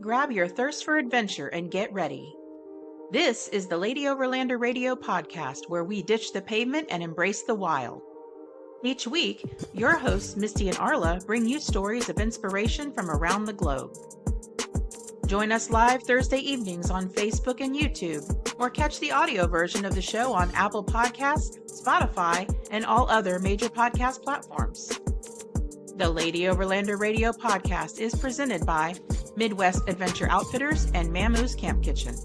grab your thirst for adventure and get ready. This is the Lady Overlander Radio podcast, where we ditch the pavement and embrace the wild. Each week, your hosts, Misti and Arla, bring you stories of inspiration from around the globe. Join us live Thursday evenings on Facebook and YouTube, or catch the audio version of the show on Apple Podcasts, Spotify, and all other major podcast platforms. The Lady Overlander Radio podcast is presented by Midwest Adventure Outfitters and Mamoo's Camp Kitchen.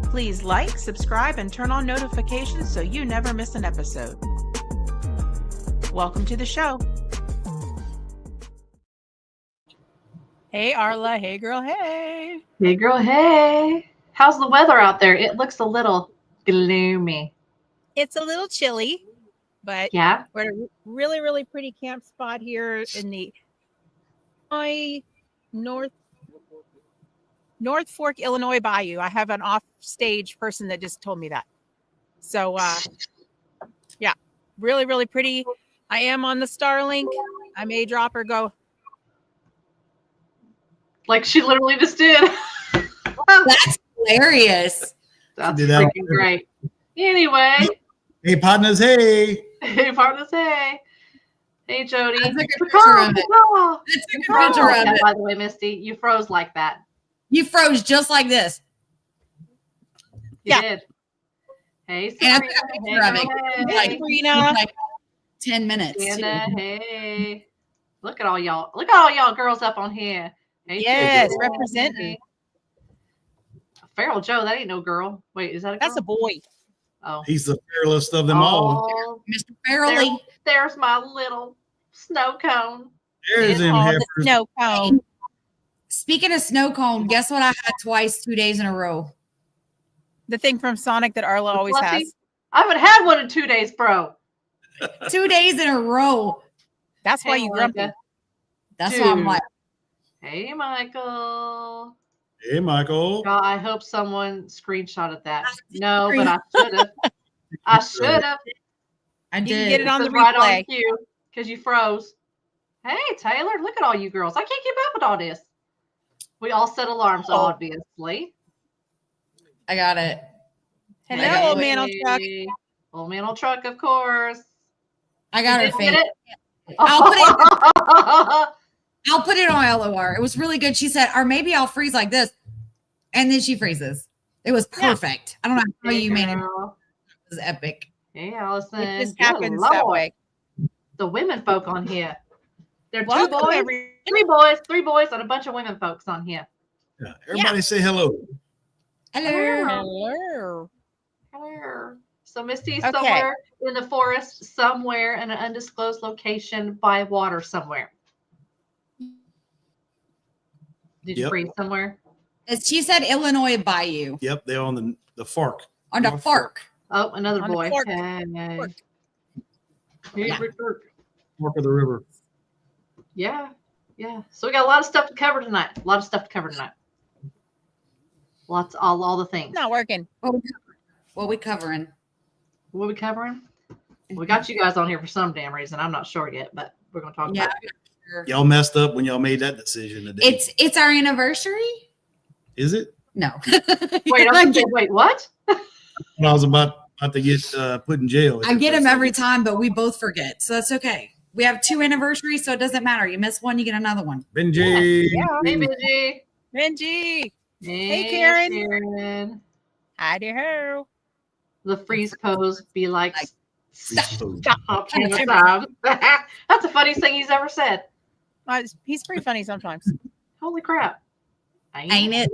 Please like, subscribe, and turn on notifications so you never miss an episode. Welcome to the show. Hey, Arla. Hey, girl. Hey. Hey, girl. Hey. How's the weather out there? It looks a little gloomy. It's a little chilly, but yeah, we're at a really, really pretty camp spot here in the North Fork, Illinois Bayou. I have an off-stage person that just told me that. So, yeah, really, really pretty. I am on the Starlink. I may drop or go. Like she literally just did. That's hilarious. That's freaking great. Anyway. Hey, partners. Hey. Hey, partners. Hey. Hey, Jody. I took a picture of it. By the way, Misty, you froze like that. You froze just like this. You did. Hey, Serena. And I took a picture of it. Like 10 minutes. Anna, hey. Look at all y'all. Look at all y'all girls up on here. Hey, yes, representing. Feral Joe, that ain't no girl. Wait, is that a girl? That's a boy. Oh. He's the fairest of them all. Mr. Farrelly. There's my little snow cone. There's him here. The snow cone. Speaking of snow cone, guess what I had twice 2 days in a row? The thing from Sonic that Arla always has. I haven't had one in 2 days, bro. 2 days in a row. That's why you grumpy. That's why I'm like, hey, Michael. Hey, Michael. God, I hope someone screenshotted that. No, but I should have. I should have. I did. You can get it on the right replay. On cue because you froze. Hey, Taylor, look at all you girls. I can't keep up with all this. We all set alarms, obviously. I got it. Hello, old man on truck. Old man on truck, of course. I got her face. I'll put it on LOR. It was really good. She said, or maybe I'll freeze like this. And then she freezes. It was perfect. Yeah. I don't know how you made it. It was epic. Hey, Allison. It just happens that way. The women folk on here. There are three boys, and a bunch of women folks on here. Yeah, everybody say hello. Hello. Hello. So Misty's somewhere in the forest, somewhere in an undisclosed location by water somewhere. Did you freeze somewhere? She said Illinois Bayou. Yep, they're on the fork. On the fork. Oh, another boy. Fork of the river. Yeah. So we got a lot of stuff to cover tonight. Lots, all the things. Not working. What we covering? We got you guys on here for some damn reason. I'm not sure yet, but we're going to talk about it. Y'all messed up when y'all made that decision today. It's our anniversary. Is it? No. Wait, what? When I was about to get put in jail. I get them every time, but we both forget, so that's okay. We have 2 anniversaries, so it doesn't matter. You miss one, you get another one. Benji. Yeah. Hey, Benji. Hey, Karen. Hi to her. The freeze pose be like stop. That's the funniest thing he's ever said. He's pretty funny sometimes. Holy crap. Ain't it?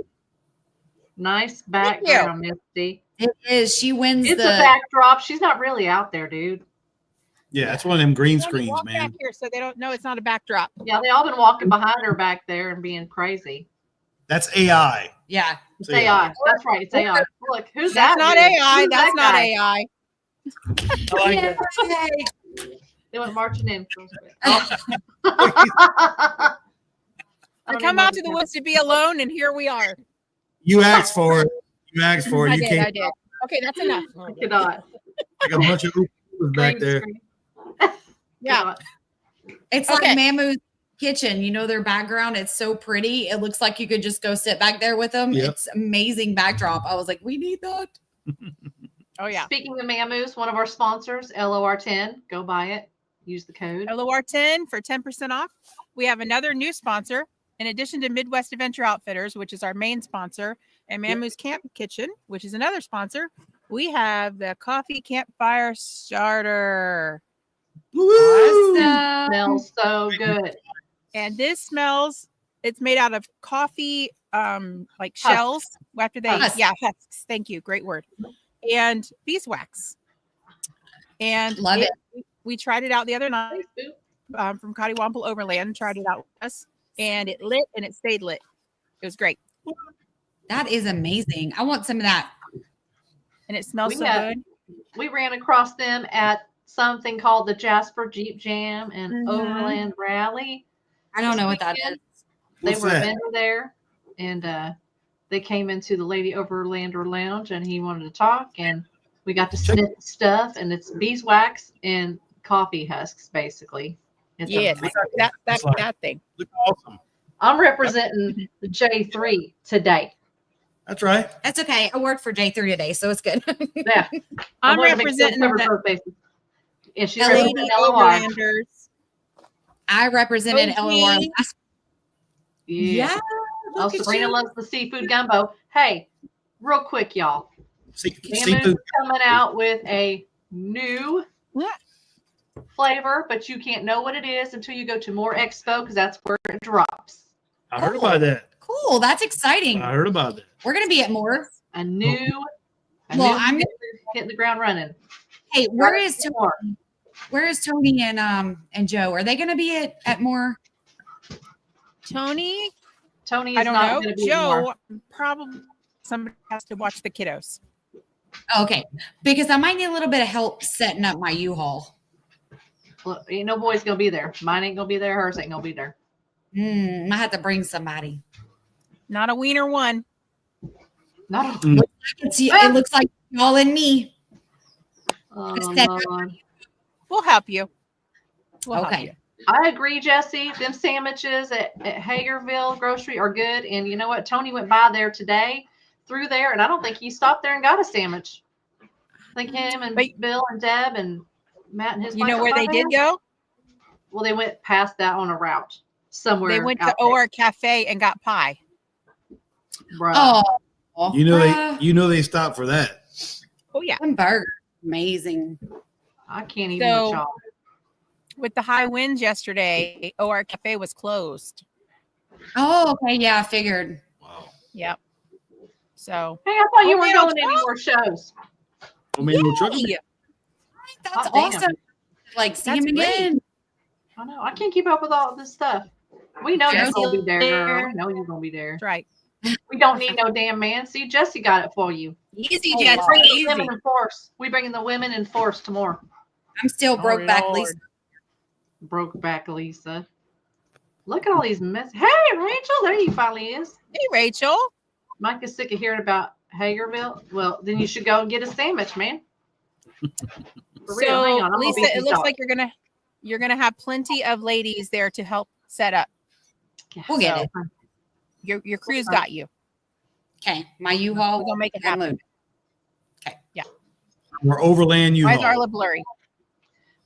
Nice background, Misty. It is. She wins. It's a backdrop. She's not really out there, dude. Yeah, it's one of them green screens, man. Back here so they don't know it's not a backdrop. Yeah, they all been walking behind her back there and being crazy. That's AI. Yeah. It's AI. That's right. It's AI. Look, who's That's that? Not AI. That's not AI. I like that. They went marching in. I come out to the woods to be alone, and here we are. You asked for it. I did. Okay, that's enough. I cannot. Like a bunch of oopers back there. Yeah. It's like Mamoo's kitchen. You know, their background, it's so pretty. It looks like you could just go sit back there with them. Yep. It's amazing backdrop. I was like, we need that. Oh yeah. Speaking of Mammoose, one of our sponsors, LOR10, go buy it. Use the code. LOR10 for 10% off. We have another new sponsor. In addition to Midwest Adventure Outfitters, which is our main sponsor, and Mammoose Camp Kitchen, which is another sponsor, we have the Coffee Campfire Starter. Woo! Awesome. Smells so good. And this smells, it's made out of coffee, like Husks. shells after they, Husks. husks. Thank you. Great word. And beeswax. And Love it. We tried it out the other night Thanks, Boo. from Cottywample Overland, tried it out with us, and it lit and it stayed lit. It was great. That is amazing. I want some of that. And it smells We so had- good. We ran across them at something called the Jasper Jeep Jam and Mhm. Overland Rally. I don't know what that is. They What's were a that? vendor there, and they came into the Lady Overlander Lounge, and he wanted to talk, and we got to sniff stuff, and it's beeswax and coffee husks, basically. It's Yes, amazing. that thing. Look awesome. I'm representing the J3 today. That's right. That's okay. I worked for J3 today, so it's good. Yeah, I'm wanted to make sure representing cover the both bases. And she's The representing Lady LOR. Overlanders. I represented OG. LOR. Yeah. Oh, look at Sabrina you. loves the seafood gumbo. Hey, real quick, y'all. Seafood. Mammoth coming out with a new What? flavor, but you can't know what it is until you go to More Expo because that's where it drops. I heard about that. Cool. That's exciting. I heard about that. We're going to be at more. A new, Well, I'm hitting the ground running. Hey, where is more? Tony and Joe? Are they going to be at more? Tony, Tony I is don't not know. going to be Joe, more. probably somebody has to watch the kiddos. Okay, because I might need a little bit of help setting up my U-Haul. Well, ain't no boy's going to be there. Mine ain't going to be there. Hers ain't going to be there. I have to bring somebody. Not a wiener one. No. It looks like y'all and me. Oh, Set- Lord. We'll help you. We'll help Okay. you. I agree, Jesse. Them sandwiches at Hagerville Grocery are good. And you know what? Tony went by there today, through there, and I don't think he stopped there and got a sandwich. I think him and But- Bill and Deb and Matt and his You wife know went where by they did there. go? Well, they went past that on a route somewhere. They went to out there. OR Cafe and got pie. Bruh. Oh, You know they stopped for that. Oh yeah. them burgers, amazing. I can't even So- with y'all. With the high winds yesterday, OR Cafe was closed. Oh, okay, yeah, I figured. Wow. Yep. So Hey, I thought you Oh, weren't man, going to any more shows. I mean, no truck. Yay! That's Hot damn. awesome. Like, see That's him again. I know. I can't keep up with all this stuff. We know you're Jesse's going to be there, girl. there. We know you're going to be there. That's right. We don't need no damn man. See, Jesse got it for you. Easy, Oh, Jesse. wow. Bring the Easy. women in force. We bringing the women in force to more. I'm still broke Oh, back, Lord. Lisa. Broke back, Lisa. Look at all these mess. Hey, Rachel, there you finally is. Hey, Rachel. Mike is sick of hearing about Hagerville. Well, then you should go and get a sandwich, man. For real, So, hang on. I'm gonna Lisa, beat it these looks dogs. like you're gonna have plenty of ladies there to help set up. We'll get So, it. Your crew's got you. Okay, my U-Haul. We're gonna make it and happen. load. We're overland Why is U-Haul. Arla blurry?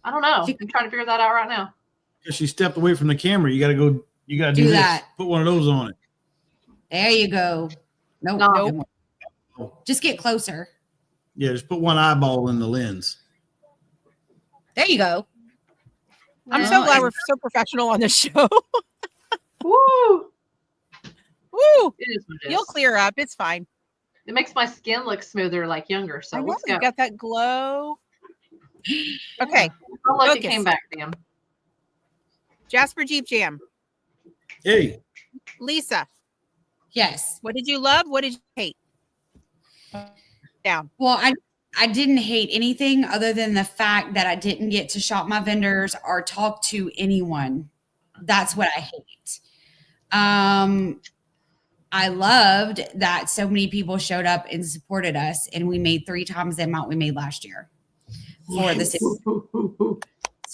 I don't know. I'm trying to figure that out right now. Because she stepped away from the camera. You got to go. You got to Do do, that. this. Put one of those on it. There you go. Nope. No. Nope. Just get closer. Yeah, just put one eyeball in the lens. There you go. I'm No, so glad and- we're so professional on this show. Woo! Woo! It is what it is. You'll clear up. It's fine. It makes my skin look smoother, like younger. So I know let's go. you've got that glow. Okay, Oh, look, it focus. came back, damn. Jasper Jeep Jam. Hey, Lisa, Yes. what did you love? What did you hate? Down. Well, I didn't hate anything other than the fact that I didn't get to shop my vendors or talk to anyone. That's what I hate. I loved that so many people showed up and supported us, and we made 3 times the amount we made last year for the city. So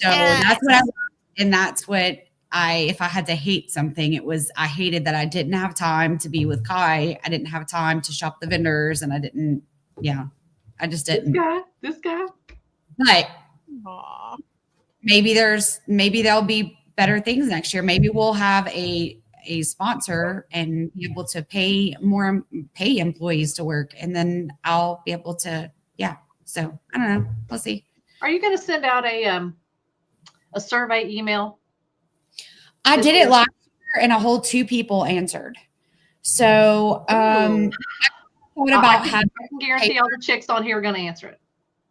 Yes. that's what I loved, and that's what if I had to hate something, it was I hated that I didn't have time to be with Kye. I didn't have time to shop the vendors, and I just didn't. This guy. But Aw. maybe there'll be better things next year. Maybe we'll have a sponsor and be able to pay employees to work, and then I'll be able to, So I don't know. We'll see. Are you going to send out a survey email? I did it last year, and a whole 2 people answered. So what about I can guarantee all the chicks on here are going to answer it.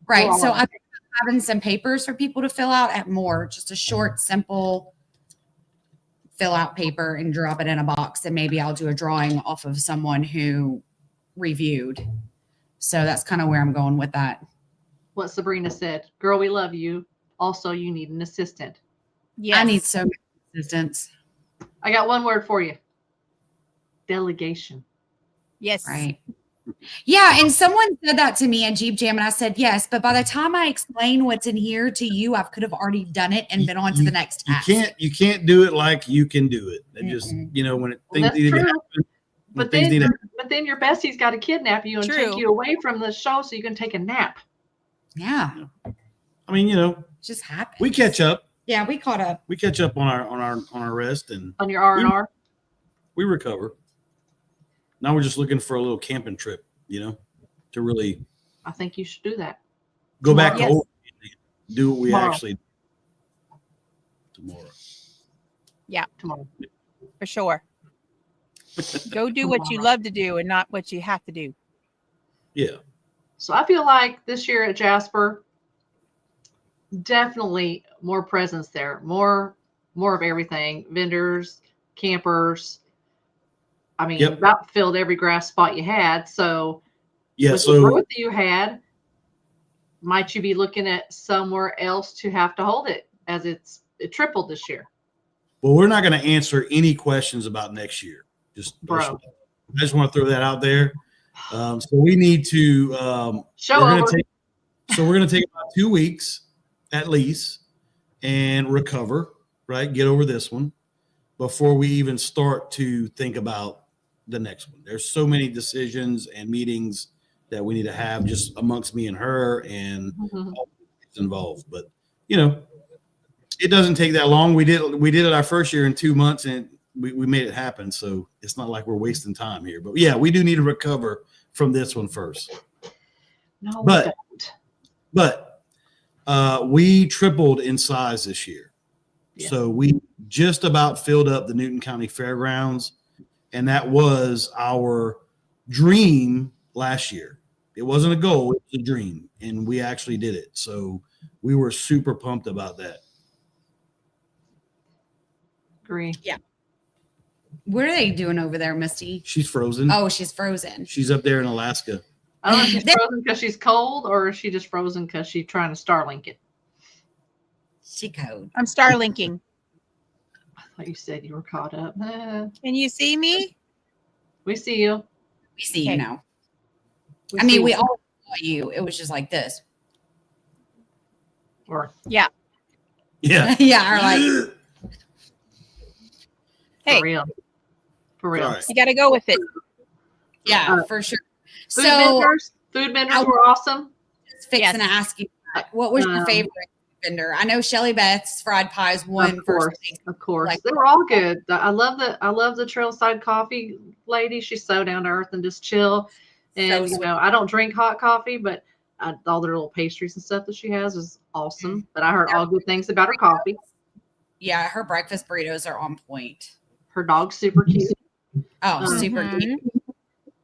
Right. So I'm having some papers for people to fill out at more, just a short, simple fill out paper and drop it in a box. And maybe I'll do a drawing off of someone who reviewed. So that's kind of where I'm going with that. What Sabrina said, girl, we love you. Also, you need an assistant. Yes. I need so many assistants. I got one word for you. Delegation. Yes. Right. Yeah. And someone said that to me at Jeep Jam, and I said, yes, but by the time I explain what's in here to you, I could have already done it and been on to the next task. You can't do it like you can do it. And just, when things need to happen. But then your bestie's got to kidnap you and True. take you away from the show so you can take a nap. Yeah. I mean, It just happens. we catch up. Yeah, we caught up. We catch up on our rest, and On your R&R. we recover. Now we're just looking for a little camping trip, to really I think you should do that. go back to Yes. Overlanding, do what we Tomorrow. actually tomorrow. Tomorrow. For sure. Go do what you love to do and not what you have to do. Yeah. So I feel like this year at Jasper, definitely more presence there, more of everything, vendors, campers. I mean, Yep. about filled every grass spot you had. So Yeah. with the So growth that you had, might you be looking at somewhere else to have to hold it as it tripled this year? well, we're not going to answer any questions about next year. Bro. I just want to throw that out there. So we need to Show we're over. we're going to take about 2 weeks at least and recover, right? Get over this one before we even start to think about the next one. There's so many decisions and meetings that we need to have just amongst me and her and all involved. But it doesn't take that long. We did it our first year in 2 months, and we made it happen. So it's not like we're wasting time here. But yeah, we do need to recover from this one first. No, But- we don't. We tripled in size this year. Yeah. So we just about filled up the Newton County Fairgrounds, and that was our dream last year. It wasn't a goal, it was a dream, and we actually did it. So we were super pumped about that. Agree. What are they doing over there, Misty? She's frozen. Oh, she's frozen. She's up there in Alaska. I don't know if she's frozen because she's cold or is she just frozen because she's trying to Starlink it. She code. I'm Starlinking. I thought you said you were caught up. Can you see me? We see you. We see Okay. you now. We I see mean, you. we all saw you. It was just like this. Or Yeah. Yeah, or like Hey. for real. For real. All right. You got to go with it. yeah, for sure. Food So vendors were awesome. just fixing to ask you, what was your Um, favorite vendor? I know Shelly Beth's fried pies won Of course, first place. of course. Like- They were all good. I love the Trailside Coffee lady. She's so down to earth and just chill. And sweet. I don't drink hot coffee, but all their little pastries and stuff that she has is awesome. But I heard all good things about her coffee. Yeah, her breakfast burritos are on point. Her dog's super cute. Oh, super cute.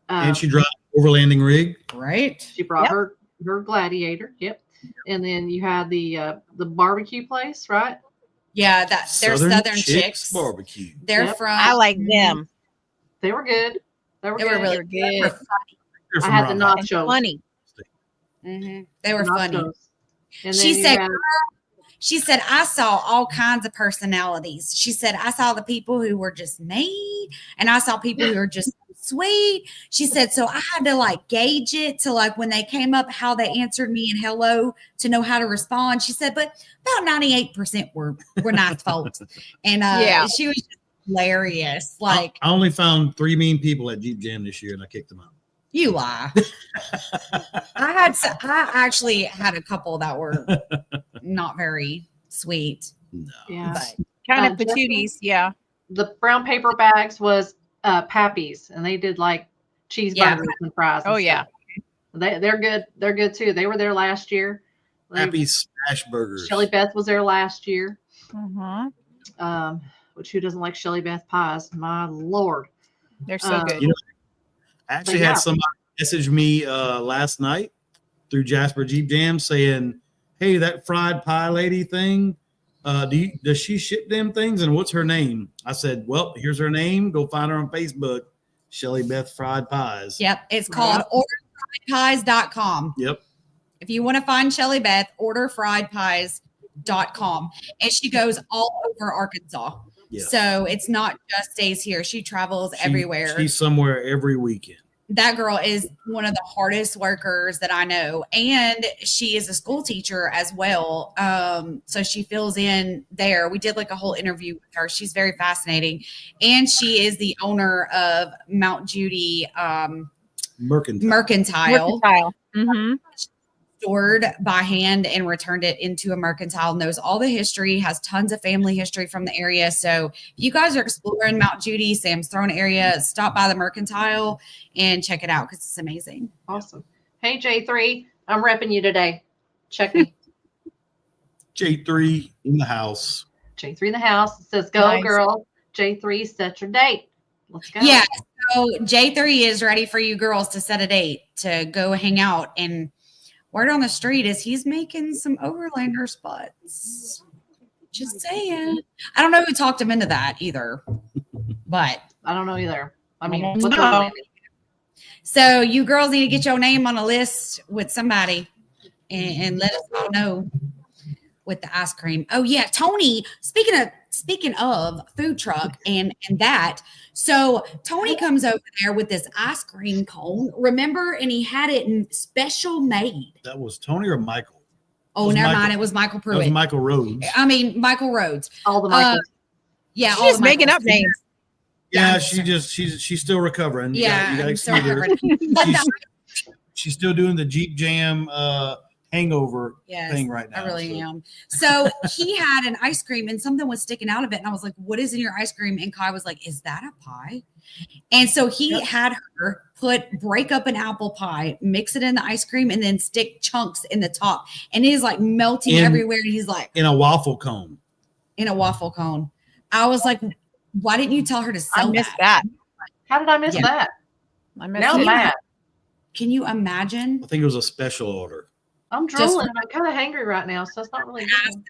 And she drives Overlanding rig. Right? She brought Yep. her Gladiator. Yep. And then you had the barbecue place, right? Yeah, they're Southern Chicks. Barbecue. They're Yep. from I like them. They were good. They were They were good. really They're good. good. They're I from had the Round Rock. And nachos. funny. They were funny. Nachos. And She then you said, had- She said, I saw all kinds of personalities. She said, I saw the people who were just me, and I saw people who were just sweet. She said, so I had to like gauge it to like when they came up, how they answered me and hello to know how to respond. She said, but about 98% were nice folks. And she was just hilarious. Like, I only found 3 mean people at Jeep Jam this year, and I kicked them out. You lie. I actually had a couple that were not very sweet. No. Yeah. But Kind of patooties. Yeah. The brown paper bags was Pappy's, and they did like cheeseburgers and fries. And Yeah. They're good. They're good too. They were there last year. Happy Smash Burgers. Shelly Beth was there last year. Mm-hmm. Which who doesn't like Shelly Beth pies? My Lord. They're so good. You know, I actually had somebody message me last night through Jasper Jeep Jam saying, hey, that fried pie lady thing, does she ship them things, and what's her name? I said, well, here's her name. Go find her on Facebook, Shelly Beth Fried Pies. Yep. It's called orderfriedpies.com. Yep. If you want to find Shelly Beth, orderfriedpies.com. And she goes all over Arkansas. Yeah. So it's not just stays here. She travels everywhere. She's somewhere every weekend. That girl is one of the hardest workers that I know. And she is a school teacher as well. So she fills in there. We did like a whole interview with her. She's very fascinating. And she is the owner of Mount Judy Mercantile. Mm-hmm. Stored by hand and returned it into a mercantile, knows all the history, has tons of family history from the area. So if you guys are exploring Mount Judy, Sam's Throne area, stop by the mercantile and check it out because it's amazing. Awesome. Hey, J3, I'm repping you today. Check me. J3 in the house. J3 in the house. It says, go, Nice. girl. J3, set your date. Let's go. Yeah. So J3 is ready for you girls to set a date to go hang out. And word on the street is he's making some Overlander spots. Just saying. I don't know who talked him into that either, but I don't know either. I mean, No. what's going so you girls need to get your name on a list with somebody and let us all know with the ice cream. Oh yeah, Tony, speaking of food truck and that. So Tony comes over there with this ice cream cone, remember? And he had it in special made. That was Tony or Michael? Oh, was never Michael. mind. It was Michael That was Pruitt. Michael Rhodes. Michael Rhodes. All the Michaels. Yeah. all She's the making Michaels. up names. Yeah, Yeah, she's still recovering. You Yeah, gotta I'm so excuse her. recovering. She's still doing the Jeep Jam hangover Yes, thing right now. I really so. am. So he had an ice cream and something was sticking out of it. And I was like, what is in your ice cream? And Kye was like, is that a pie? And so he had her break up an apple pie, mix it in the ice cream, and then stick chunks in the top. And it is like melting everywhere. And he's like, In a waffle cone. in a waffle cone. I was like, why didn't you tell her to I sell missed that? that. How did I miss Yeah. that? I missed Now I'm it. mad. Can you imagine I think it was a special order. I'm Just- drooling. I'm kind of hangry right now, so it's not really good.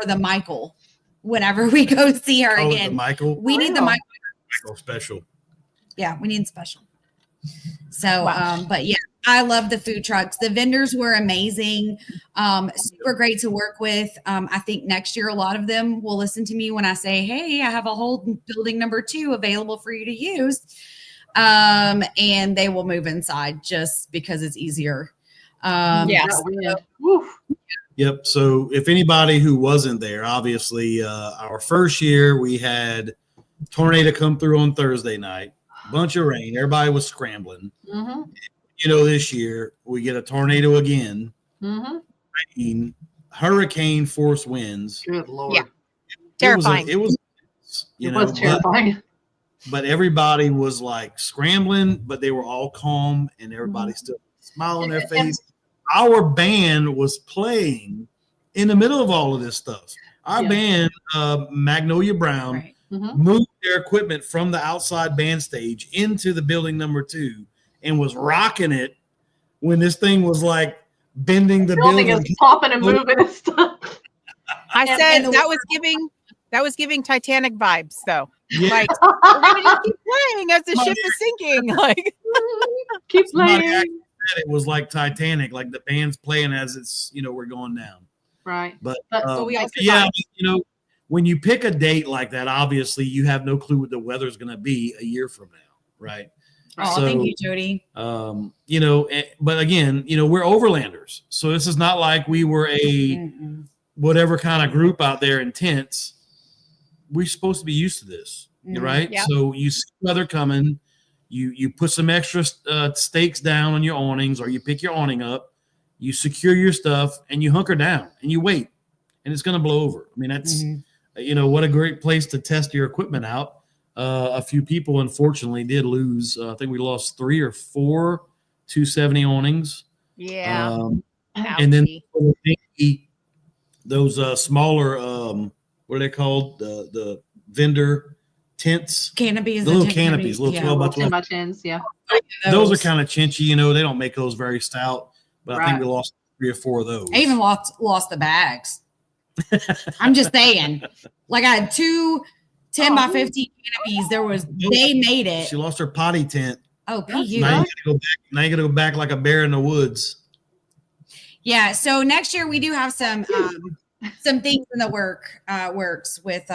for the Michael whenever we go see her Oh, the again? Michael. We need the Wow. Michael. Special. Yeah, we need special. So, Wow. but yeah, I love the food trucks. The vendors were amazing. Super great to work with. I think next year, a lot of them will listen to me when I say, hey, I have a whole building number 2 available for you to use. And they will move inside just because it's easier. Yes. That wind. Woof. Yep. So if anybody who wasn't there, obviously our first year we had tornado come through on Thursday night, bunch of rain, everybody was scrambling. Mm-hmm. You know, this year we get a tornado again, Mm-hmm. rain, hurricane force winds. Good Lord. Yeah. Terrifying. It was It was terrifying. but everybody was like scrambling, but they were all calm and everybody still smile on their face. Our band was playing in the middle of all of this stuff. Our Yeah. band, Magnolia Brown, Right. Mm-hmm. moved their equipment from the outside band stage into the building number 2 and was rocking it when this thing was like bending the Building building. is popping and moving and stuff. I And- said and the- that was giving Titanic vibes though. Yeah. Like we're gonna just keep playing as the ship is sinking. Like Keep Somebody playing. actually said it was like Titanic, like the band's playing as it's, we're going down. Right. But we also yeah, when you pick a date like that, obviously you have no clue what the weather's going to be a year from now, right? Oh, thank you, Jody. But again, we're overlanders, so this is not like we were a whatever kind of group out there in tents. We're supposed to be used to this, right? Yeah. So you see weather coming, you put some extra stakes down on your awnings, or you pick your awning up, you secure your stuff, and you hunker down and you wait, and it's going to blow over. I mean, that's what a great place to test your equipment out. A few people, unfortunately, did lose. I think we lost 3 or 4 270 awnings. Yeah. And then those smaller, what are they called? The vendor tents. Canopies. The little canopies, little 12 by 12. 10 by 10s, yeah. Those are kind of chinchy. They don't make those very stout. But I think we lost 3 or 4 of those. I even lost the bags. I'm just saying. Like I had 2 10 by 15 canopies. They made it. She lost her potty tent. Oh, PU. Now you got to go back like a bear in the woods. Yeah. So next year we do have some things in the works with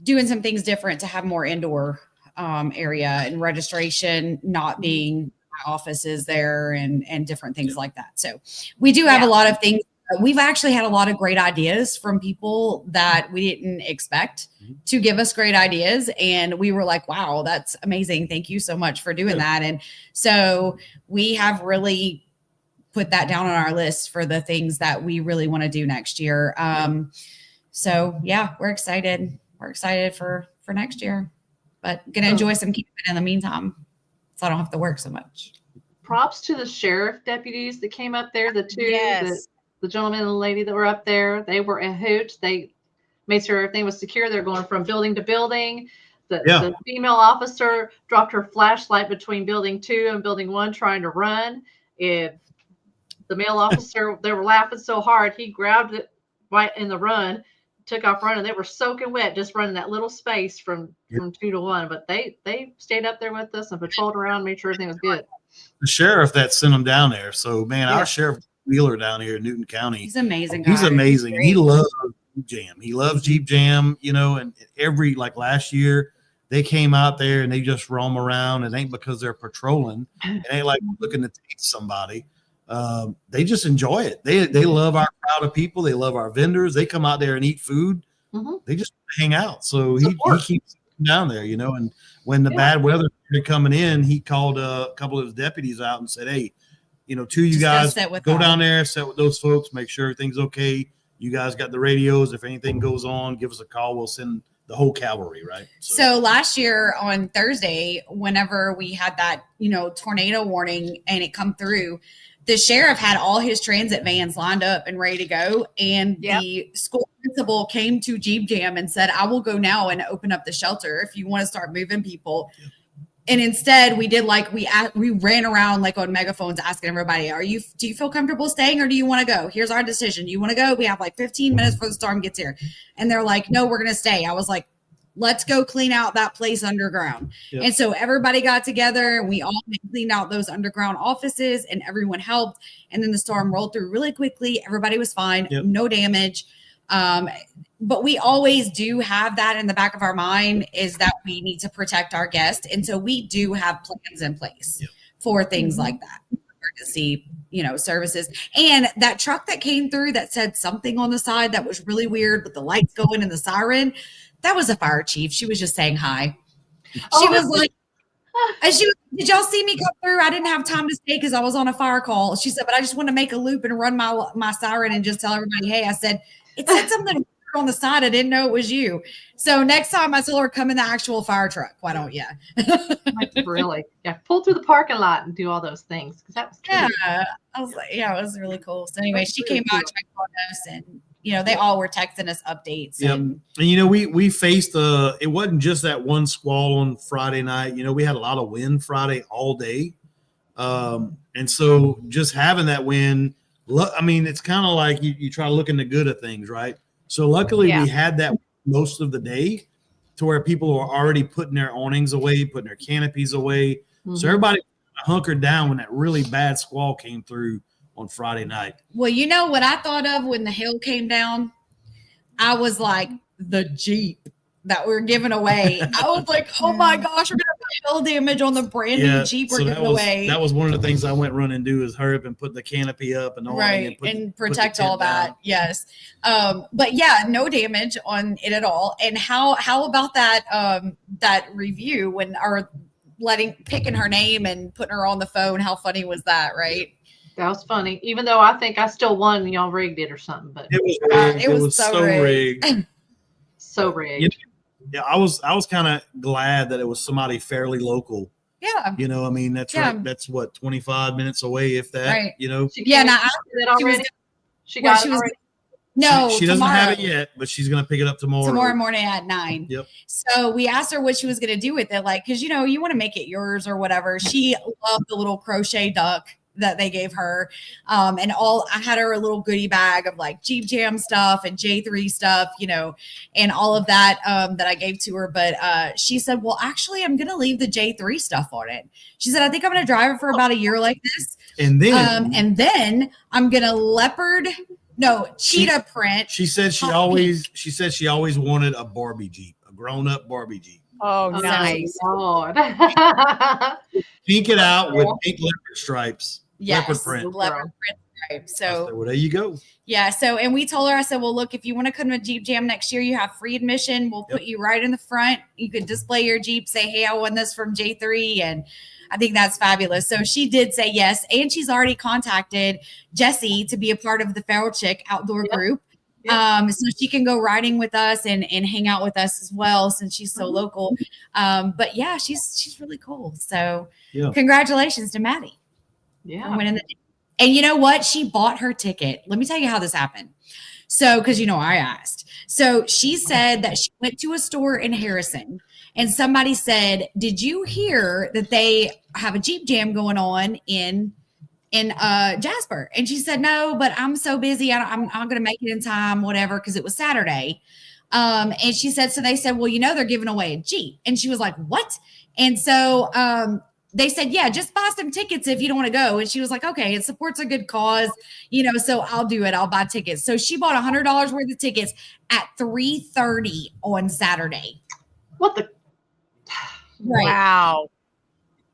doing some things different to have more indoor area and registration not being offices there and different things like that. So we do have a lot of things. We've actually had a lot of great ideas from people that we didn't expect to give us great ideas. And we were like, wow, that's amazing. Thank you so much for doing that. And so we have really put that down on our list for the things that we really want to do next year. So yeah, we're excited. We're excited for next year, but going to enjoy some camping in the meantime, so I don't have to work so much. Props to the sheriff deputies that came up there, the two, the gentleman and the lady that were up there. They were a hoot. They made sure everything was secure. They're going from building to building. The female officer dropped her flashlight between building 2 and building 1 trying to run. The male officer, they were laughing so hard, he grabbed it right in the run, took off running. They were soaking wet just running that little space from 2 to 1. But they stayed up there with us and patrolled around, made sure everything was good. The sheriff that sent them down there. So, man, our sheriff Wheeler down here in Newton County. He's amazing. Guy. He's amazing. He loves Jeep Jam. He loves Jeep Jam, and like last year, they came out there and they just roam around. It ain't because they're patrolling. It ain't like looking to take somebody. They just enjoy it. They love our crowd of people. They love our vendors. They come out there and eat food. They just hang out. So he keeps down there, and when the bad weather started coming in, he called a couple of his deputies out and said, hey, 2 of you guys go down there, sit with those folks, make sure everything's okay. You guys got the radios. If anything goes on, give us a call. We'll send the whole cavalry, right? So last year on Thursday, whenever we had that, tornado warning and it come through, the sheriff had all his transit vans lined up and ready to go. And the school principal came to Jeep Jam and said, I will go now and open up the shelter if you want to start moving people. And instead we did we ran around like on megaphones asking everybody, do you feel comfortable staying or do you want to go? Here's our decision. Do you want to go? We have like 15 minutes before the storm gets here. And they're like, no, we're going to stay. I was like, let's go clean out that place underground. Yep. And so everybody got together and we all cleaned out those underground offices and everyone helped. And then the storm rolled through really quickly. Everybody was fine. Yep. No damage. But we always do have that in the back of our mind is that we need to protect our guests. And so we do have plans in place for things like that. Emergency, services. And that truck that came through that said something on the side that was really weird with the lights going and the siren, that was a fire chief. She was just saying hi. She was like, did y'all see me come through? I didn't have time to stay because I was on a fire call. She said, but I just want to make a loop and run my siren and just tell everybody, hey, I said, it said something on the side. I didn't know it was you. So next time I tell her, come in the actual fire truck. Why don't you? Really? Yeah. Pull through the parking lot and do all those things. Because that was I was like, it was really cool. So anyway, she came out, checked on us, and they all were texting us updates. Yep. And we faced it wasn't just that one squall on Friday night. We had a lot of wind Friday all day. And so just having that wind, it's kind of like you try looking the good of things, right? So luckily we had that most of the day to where people were already putting their awnings away, putting their canopies away. So everybody hunkered down when that really bad squall came through on Friday night. Well, you know what I thought of when the hail came down? I was like, the Jeep that we're giving away. I was like, oh my gosh, we're going to put hail damage on the brand new Jeep we're giving away. That was one of the things I went run and do is hurry up and put the canopy up and right, and protect all that. Down. Yes. But yeah, no damage on it at all. And how about that that review when picking her name and putting her on the phone? How funny was that, right? That was funny. Even though I think I still won, y'all rigged it or something, but it was rigged. It was so rigged. So rigged. Yeah, I was kind of glad that it was somebody fairly local. Yeah. You know, I mean, that's right. That's what, 25 minutes away, if that, right. you know. Yeah, now she got it already. No, she doesn't have it yet, but she's going to pick it up tomorrow. Tomorrow morning at 9. Yep. So we asked her what she was going to do with it. Like, cause you know, you want to make it yours or whatever. She loved the little crochet duck that they gave her. I had her a little goodie bag of like Jeep Jam stuff and J3 stuff, you know, and all of that, that I gave to her. But she said, well, actually I'm going to leave the J3 stuff on it. She said, I think I'm going to drive it for about a year like this. And then I'm going to cheetah print. She said she always wanted a Barbie Jeep, a grown up Barbie Jeep. Oh, nice. Lord. Pink it out with pink leopard stripes. Yes, leopard print stripes. So well, there you go. Yeah. So, and we told her, I said, well, look, if you want to come to Jeep Jam next year, you have free admission. We'll put you right in the front. You could display your Jeep, say, hey, I won this from J3. And I think that's fabulous. So she did say yes. And she's already contacted Jessie to be a part of the Feral Chick outdoor group. So she can go riding with us and hang out with us as well, since she's so local. But yeah, she's really cool. So congratulations to Maddie. Yeah. And you know what? She bought her ticket. Let me tell you how this happened. So, because you know, I asked. So she said that she went to a store in Harrison and somebody said, did you hear that they have a Jeep Jam going on in Jasper? And she said, no, but I'm so busy. I'm not going to make it in time, whatever, because it was Saturday. And she said, so they said, well, you know, they're giving away a Jeep. And she was like, what? And so they said, yeah, just buy some tickets if you don't want to go. And she was like, okay, it supports a good cause, you know, so I'll do it. I'll buy tickets. So she bought $100 worth of tickets at 3:30 on Saturday. What the? Right. Wow.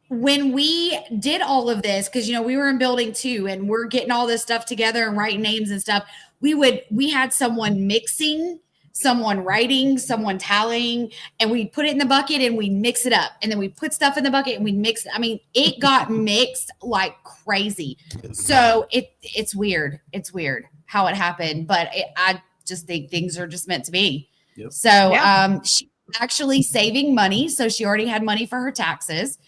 When we did all of this, because, you know, we were in building 2 and we're getting all this stuff together and writing names and stuff. We had someone mixing, someone writing, someone tallying, and we put it in the bucket and we mix it up. And then we put stuff in the bucket and we mix it. I mean, it got mixed like crazy. So it's weird. It's weird how it happened, but I just think things are just meant to be. Yep. So she's actually saving money. So she already had money for her taxes.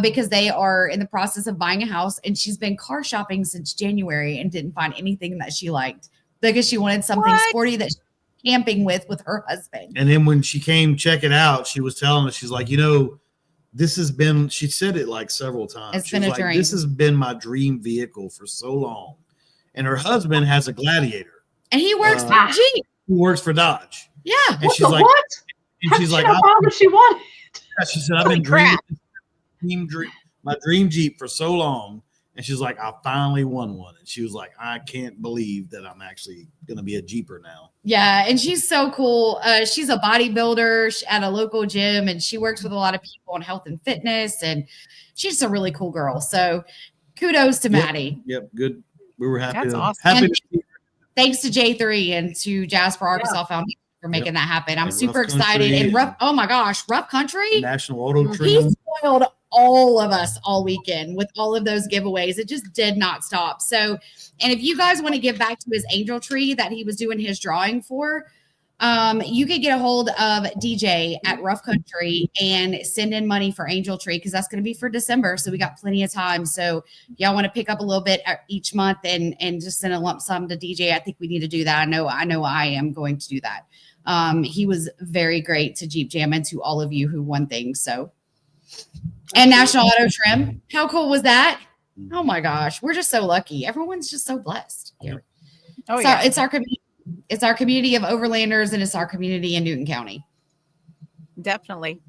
Because they are in the process of buying a house, and she's been car shopping since January and didn't find anything that she liked because she wanted something sporty that she's camping with her husband. And then when she came check it out, she was telling us, she's like, you know, this has been, she said it like several times. It's been a dream. This has been my dream vehicle for so long. And her husband has a Gladiator. And he works for Jeep. He works for Dodge. Yeah. And she's like, what? And she's like, what she wanted. She said, I've been dreaming my dream Jeep for so long. And she's like, I finally won one. And she was like, I can't believe that I'm actually going to be a Jeeper now. Yeah. And she's so cool. She's a bodybuilder at a local gym, and she works with a lot of people on health and fitness. And she's a really cool girl. So kudos to Maddie. Yep. Good. We were happy. That's awesome. Happy to see her. Thanks to J3 and to Jasper Arkansas Foundation for making that happen. I'm And super Rough excited. Country And Rough Country. National Auto He Trim. spoiled all of us all weekend with all of those giveaways. It just did not stop. So, and if you guys want to give back to his angel tree that he was doing his drawing for, you could get a hold of DJ at Rough Country and send in money for angel tree, because that's going to be for December. So we got plenty of time. So y'all want to pick up a little bit each month and just send a lump sum to DJ. I think we need to do that. I know I am going to do that. He was very great to Jeep Jam and to all of you who won things. So, and National Auto Trim. How cool was that? Oh my gosh. We're just so lucky. Everyone's just so blessed here. Oh, so it's our community. It's our community of Overlanders, and it's our community in Newton County. Definitely.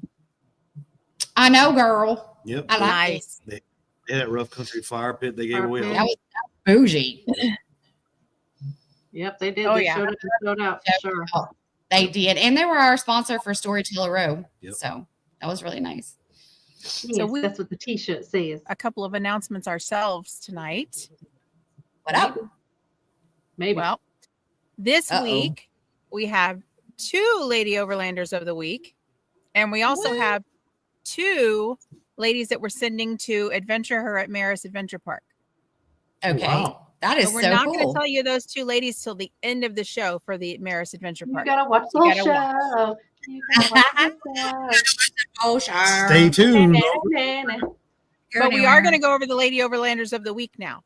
I know, girl. Yep. I like Nice. it. They had that Rough Country fire pit they gave away. That was bougie. Yep, they did. Oh, They yeah. showed up and showed out. Sure. They did. And they were our sponsor for Storyteller Row. Yep. So that was really nice. Yes, we- that's what the T-shirt says. A couple of announcements ourselves tonight. What up? Maybe. Well, this Uh-oh. week we have 2 Lady Overlanders of the week, and we also have 2 ladies that we're sending to adventure her at Maris Adventure Park. Okay. Wow. That is So we're so not going to cool. tell you those 2 ladies till the end of the show for the Maris Adventure You Park. gotta watch the You whole gotta show. You gotta watch the Oh, sure. Stay tuned. show. But we are going to go over the Lady Overlanders of the week now.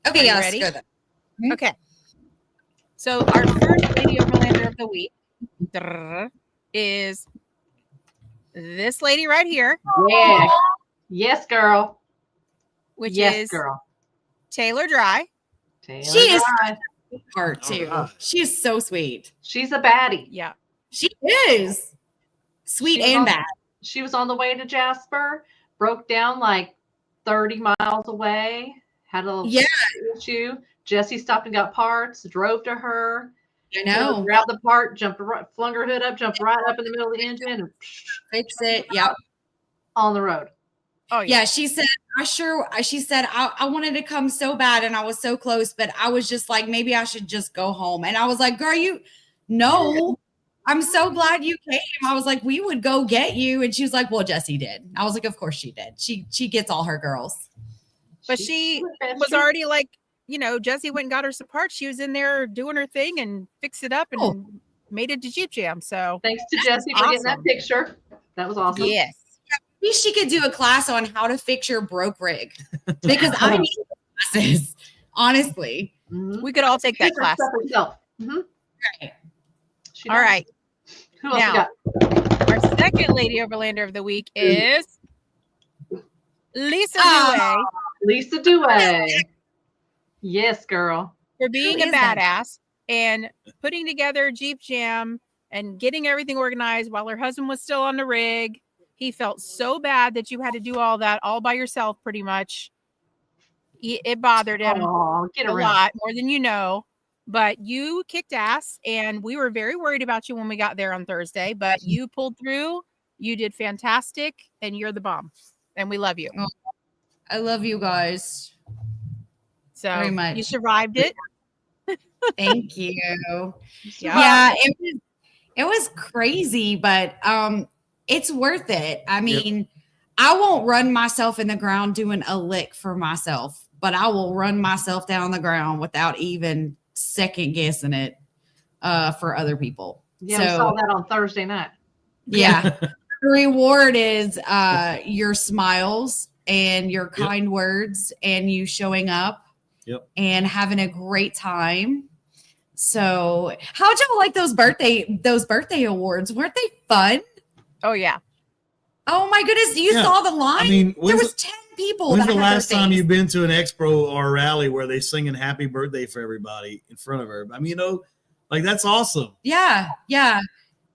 Okay, Are you yeah, let's ready? go then. Okay. So our first Lady Overlander of the week is this lady right here, Yeah. Yes, girl. which yes, is girl. Taylor Dry. Taylor She is Dry. Heart too. Alright. She is so sweet. She's a baddie. Yeah. She is sweet She was and on- bad. She was on the way to Jasper, broke down like 30 miles away, had a little Yeah. issue. Jesse stopped and got parts, drove to her, I know. grabbed the part, flung her hood up, jumped right up in the middle of the engine, and Fix it. Yep. on the road. Oh yeah. Yeah, she said, she said, I wanted to come so bad and I was so close, but I was just like, maybe I should just go home. And I was like, girl, no, I'm so glad you came. I was like, we would go get you. And she was like, well, Jessie did. I was like, of course she did. She gets all her girls. But she was already like, Jessie went and got her some parts. She was in there doing her thing and fixed it up and Oh. made it to Jeep Jam. So Thanks to Jesse for getting that awesome. picture. That was awesome. yes. Maybe she could do a class on how to fix your broke rig because I need classes, honestly. Mhm. We could all take that Keep her class. stuff herself. Mhm. Right. She All does. right. Who else Now- we got? Our second Lady Overlander of the week is Lisa Oh. Duet Lisa Duet. Yes, girl. for being Who a is that? badass and putting together Jeep Jam and getting everything organized while her husband was still on the rig. He felt so bad that you had to do all that all by yourself, pretty much. It bothered him Oh, get a around. lot, more than you know. But you kicked ass, and we were very worried about you when we got there on Thursday. But you pulled through. You did fantastic, and you're the bomb. And we love you. I love you guys. So very much. you survived it. Thank you. Yeah. Yeah, it was crazy, but it's worth it. I mean, I won't run myself in the ground doing a lick for myself, but I will run myself down the ground without even second guessing it for other people. Yeah, we saw that on Thursday night. Yeah. The reward is your smiles and your kind words and you showing up and having a great time. So how'd y'all like those birthday awards? Weren't they fun? Oh yeah. Oh my goodness. You Yeah. saw the line? I mean, there was 10 people. when's that the had last time birthdays. you've been to an expo or a rally where they singing happy birthday for everybody in front of everybody? I mean, like that's awesome. Yeah. Yeah.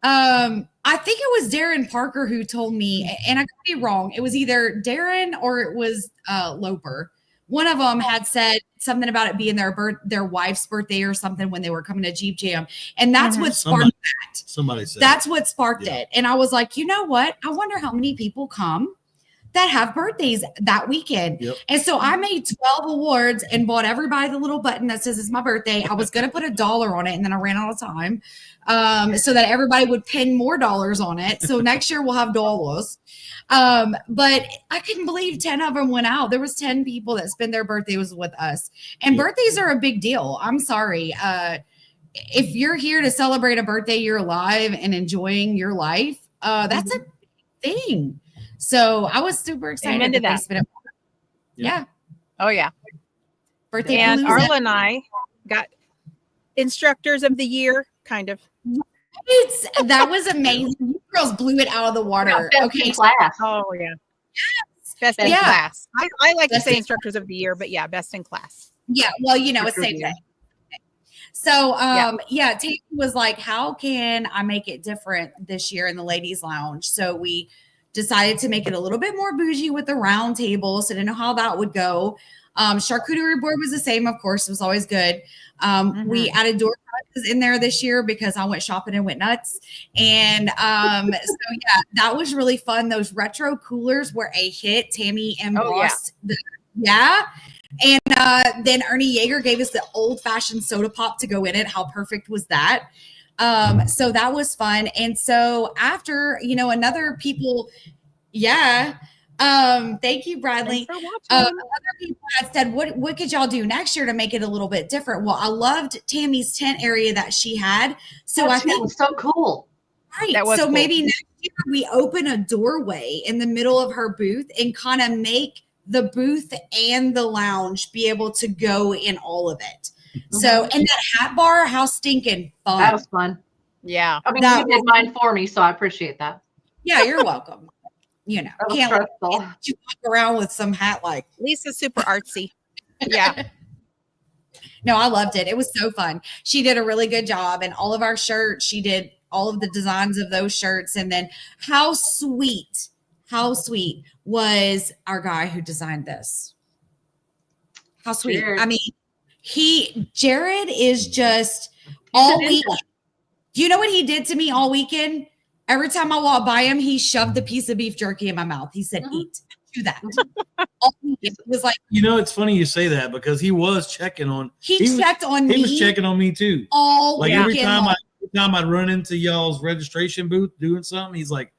I think it was Darren Parker who told me, and I could be wrong. It was either Darren or it was Loper. One of them had said something about it being their wife's birthday or something when they were coming to Jeep Jam. And that's what sparked that. Somebody said That's what sparked Yeah. it. And I was like, you know what? I wonder how many people come that have birthdays that weekend. Yep. And so I made 12 awards and bought everybody the little button that says it's my birthday. I was going to put $1 on it and then I ran out of time so that everybody would pin more dollars on it. So next year we'll have dollars. But I couldn't believe 10 of them went out. There was 10 people that spent their birthdays with us. And Yep. birthdays are a big deal. I'm sorry. If you're here to celebrate a birthday, you're alive and enjoying your life. That's a big thing. So I was super excited. Amen to they that. spent it. Yeah. Oh yeah. Birthday And palooza. Arla and I got instructors of the year, kind of. That was amazing. You girls blew it out of the water. Best Okay. in class. Oh yeah. Best in Yeah. class. I like to Best say in- instructors of the year, but yeah, best in class. Yeah. Well, it's Instructors same of the thing. So, Tammy was like, how can I make it different this year in the ladies lounge? So we decided to make it a little bit more bougie with the round table. So I didn't know how that would go. Charcuterie board was the same, of course. It was always good. We added door prizes in there this year because I went shopping and went nuts. And so yeah, that was really fun. Those retro coolers were a hit. Tammy embossed And then Ernie Yeager gave us the old-fashioned soda pop to go in it. How perfect was that? So that was fun. And so after, another people, thank you, Bradley. Other people had said, what could y'all do next year to make it a little bit different? Well, I loved Tammy's tent area that she had. So I think it was so cool. Right. So cool. Maybe next year we open a doorway in the middle of her booth and kind of make the booth and the lounge be able to go in all of it. So, and that hat bar, how stinking fun. That was fun. Yeah. I mean, you did mine for me, so I appreciate that. Yeah, you're welcome. Can't let you walk around with some hat like Lisa's super artsy. Yeah. No, I loved it. It was so fun. She did a really good job, and all of our shirts, she did all of the designs of those shirts. And then how sweet was our guy who designed this? How sweet. Jared. I mean, Jared is just all week. Do you know what he did to me all weekend? Every time I walked by him, he shoved the piece of beef jerky in my mouth. He said, eat, do that. All weekend. It was like, it's funny you say that because he was checking on. He checked on me. He was checking on me too. Every time I'd run into y'all's registration booth doing something, he's like,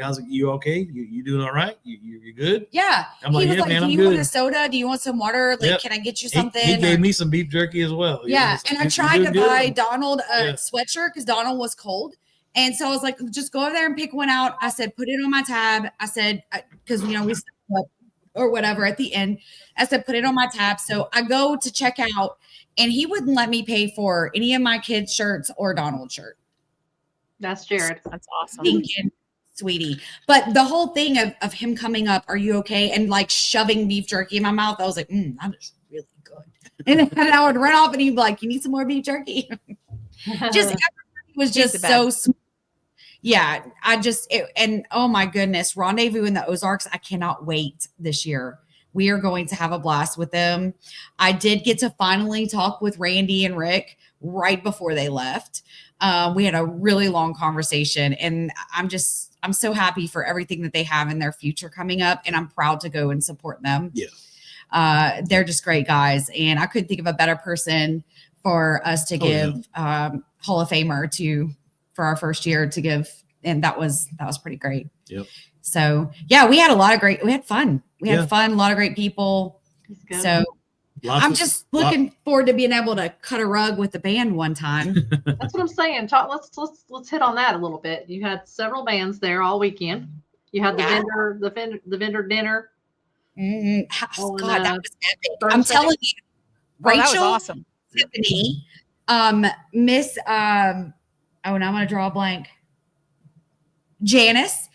how's it? You okay? You doing all right? You good? Yeah. I'm like, yeah, man, do I'm you good. want a soda? Do you want some water? Like, can I get you something? He gave me some beef jerky as well. Yeah. And I tried to buy Donald a sweatshirt because Donald was cold. And so I was like, just go over there and pick one out. I said, put it on my tab. I said, because, we set up or whatever at the end. I said, put it on my tab. So I go to check out and he wouldn't let me pay for any of my kids' shirts or Donald's shirt. That's Jared. That's awesome. Thinking, sweetie. But the whole thing of him coming up, are you okay? And like shoving beef jerky in my mouth. I was like, that is really good. And then I would run off and he'd be like, you need some more beef jerky? Just everybody was just so sweet. Yeah, and oh my goodness, Rendezvous in the Ozarks. I cannot wait this year. We are going to have a blast with them. I did get to finally talk with Randy and Rick right before they left. We had a really long conversation and I'm so happy for everything that they have in their future coming up. And I'm proud to go and support them. Yeah. They're just great guys. And I couldn't think of a better person for us to give Hall of Famer for our first year to give. And that was pretty great. Yep. So yeah, we had fun. We had fun, a lot of great people. So I'm just looking forward to being able to cut a rug with the band one time. That's what I'm saying. Let's hit on that a little bit. You had several bands there all weekend. You had the vendor dinner. Oh, God, that was epic. I'm telling you, Rachel, that was awesome. Tiffany, Miss, now I'm going to draw a blank. Janice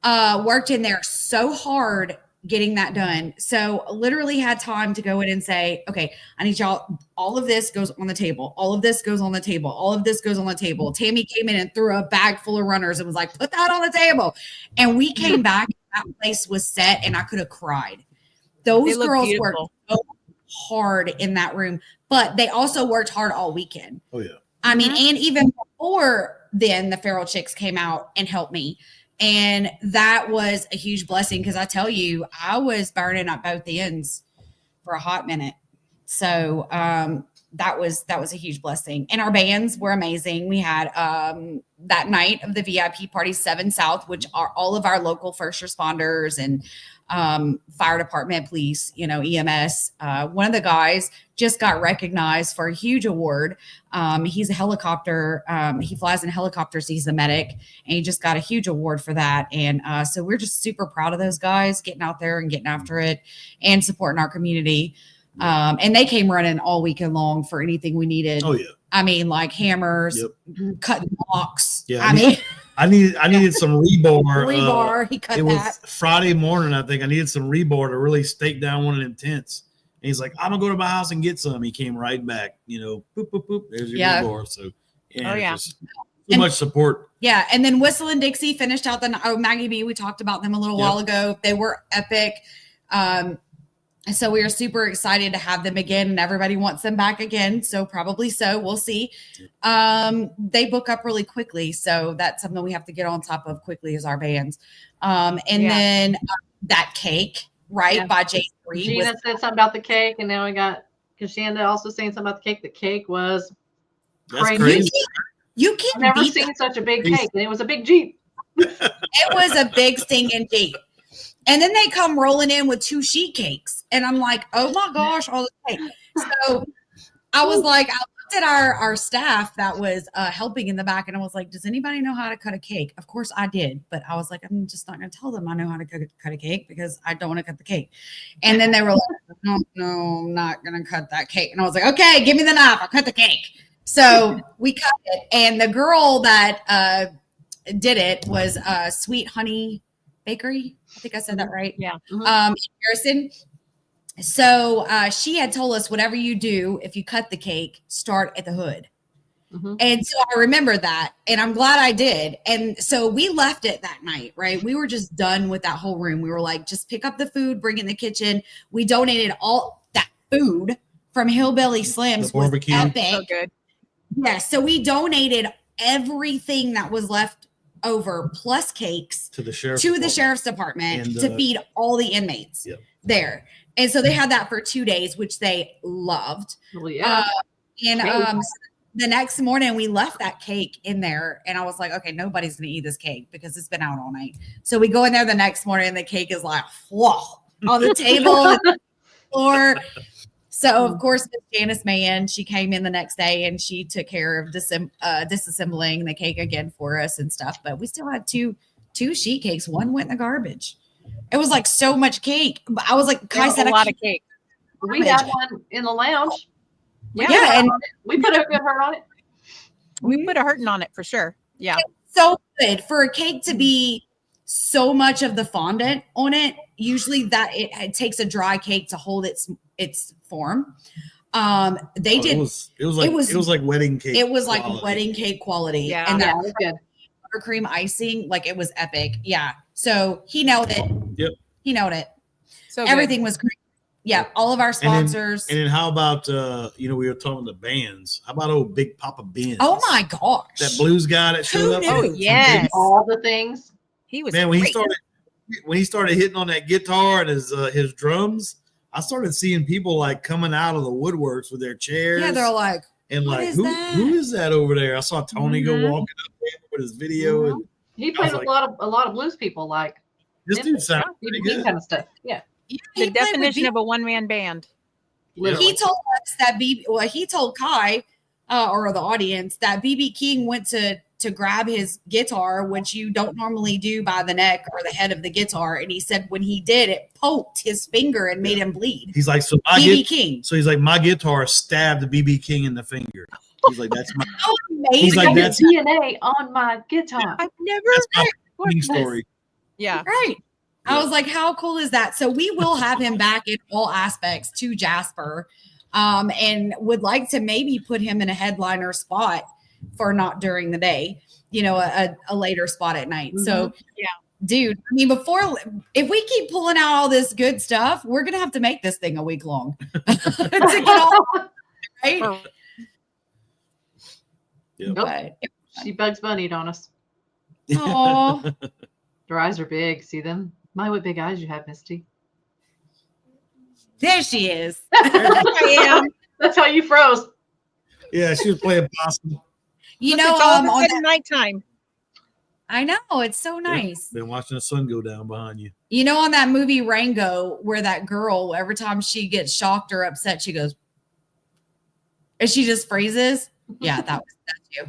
worked in there so hard getting that done. So literally had time to go in and say, okay, I need y'all, all of this goes on the table. All of this goes on the table. All of this goes on the table. Tammy came in and threw a bag full of runners and was like, put that on the table. And we came back, and that place was set and I could have cried. Those girls worked so hard in that room, but they also worked hard all weekend. Oh yeah. I mean, and even before then the Feral Chicks came out and helped me. And that was a huge blessing because I tell you, I was burning up both ends for a hot minute. So that was a huge blessing. And our bands were amazing. We had that night of the VIP party, 7 South, which are all of our local first responders and fire department, police, EMS. One of the guys just got recognized for a huge award. He's a helicopter. He flies in helicopters. He's a medic, and he just got a huge award for that. And so we're just super proud of those guys getting out there and getting after it and supporting our community. And they came running all weekend long for anything we needed. Oh yeah. I mean, like hammers, cutting blocks. Yeah. I needed some rebar. Rebar. He cut it that. was Friday morning, I think. I needed some rebar to really stake down one of them tents. And he's like, I'm gonna go to my house and get some. He came right back, boop, boop, boop. There's your rebar. So so much support. Yeah. And then Whistle and Dixie finished out Maggie B. We talked about them a little while ago. They were epic. And so we are super excited to have them again, and everybody wants them back again. So probably so. We'll see. They book up really quickly. So that's something we have to get on top of quickly as our bands. And then that cake, right, by J3. Gina said something about the cake, and now we got Kashanda also saying something about the cake. The cake was crazy. You can't I've never seen such a big cake, and it was a big Jeep. It was a big stinking Jeep. And then they come rolling in with 2 sheet cakes. And I'm like, oh my gosh, all the cake. So I was like, I looked at our staff that was helping in the back, and I was like, does anybody know how to cut a cake? Of course I did. But I was like, I'm just not going to tell them I know how to cut a cake because I don't want to cut the cake. And then they were like, no, I'm not going to cut that cake. And I was like, okay, give me the knife. I'll cut the cake. So we cut it. And the girl that did it was Sweet Honey Bakery. I think I said that right. Yeah. In Harrison. So she had told us, whatever you do, if you cut the cake, start at the hood. And so I remember that, and I'm glad I did. And so we left it that night, right? We were just done with that whole room. We were like, just pick up the food, bring it in the kitchen. We donated all that food from Hillbilly Slim's. The barbecue. Was epic. So good. Yes. So we donated everything that was left over plus cakes to the sheriff's department and, to feed all the inmates there. And so they had that for 2 days, which they loved. Well, yeah. The next morning we left that cake in there, and I was like, okay, nobody's going to eat this cake because it's been out all night. So we go in there the next morning, and the cake is like, whoa, on the table and the floor. So, of course, Miss Janice Mayan, she came in the next day and she took care of disassembling the cake again for us and stuff. But we still had two sheet cakes. One went in the garbage. It was like so much cake. I was like, Kye said, a lot of cake. We had one in the lounge. Yeah, and we put a good hurt on it. We put a hurting on it for sure. Yeah. So good for a cake to be so much of the fondant on it. Usually that it takes a dry cake to hold its form. It was like wedding cake. It was like wedding cake quality. Yeah. And that was good. Buttercream icing, like it was epic. Yeah. So he nailed it. Yep. He nailed it. So everything was great. Yeah. All of our sponsors. And then how about we were talking to bands. How about old Big Papa Ben? Oh my gosh. That blues guy that showed up. Oh yes. All the things. He was when great. he started hitting on that guitar and his drums, I started seeing people like coming out of the woodworks with their chairs. Yeah, they're like, and like, who is that over there? I saw Tony go walking up there with his video, and he played with a lot of blues people. Like this dude sounded pretty good. Kind of stuff. Yeah. The definition of a one-man band. Literally. He told us that he told Kye or the audience that BB King went to grab his guitar, which you don't normally do by the neck or the head of the guitar. And he said when he did, it poked his finger and made him bleed. He's like, he's like, my guitar stabbed the BB King in the finger. He's like, that's my he's like, that's DNA on my guitar. I've never heard story. Yeah. Right. I was like, how cool is that? So we will have him back in all aspects to Jasper, and would like to maybe put him in a headliner spot for not during the day, a later spot at night. Mm-hmm. So yeah, dude, I mean, if we keep pulling out all this good stuff, we're going to have to make this thing a week long to get all right. Yep. But she Bugs Bunny'd on us. Oh, her eyes are big. See them? My, what big eyes you have, Misty. There she is. I am. That's how you froze. Yeah, she was playing possum. It's all on at nighttime. I know, it's so nice. Been watching the sun go down behind you. On that movie Rango, where that girl, every time she gets shocked or upset, she goes, and she just freezes. Yeah, that's you.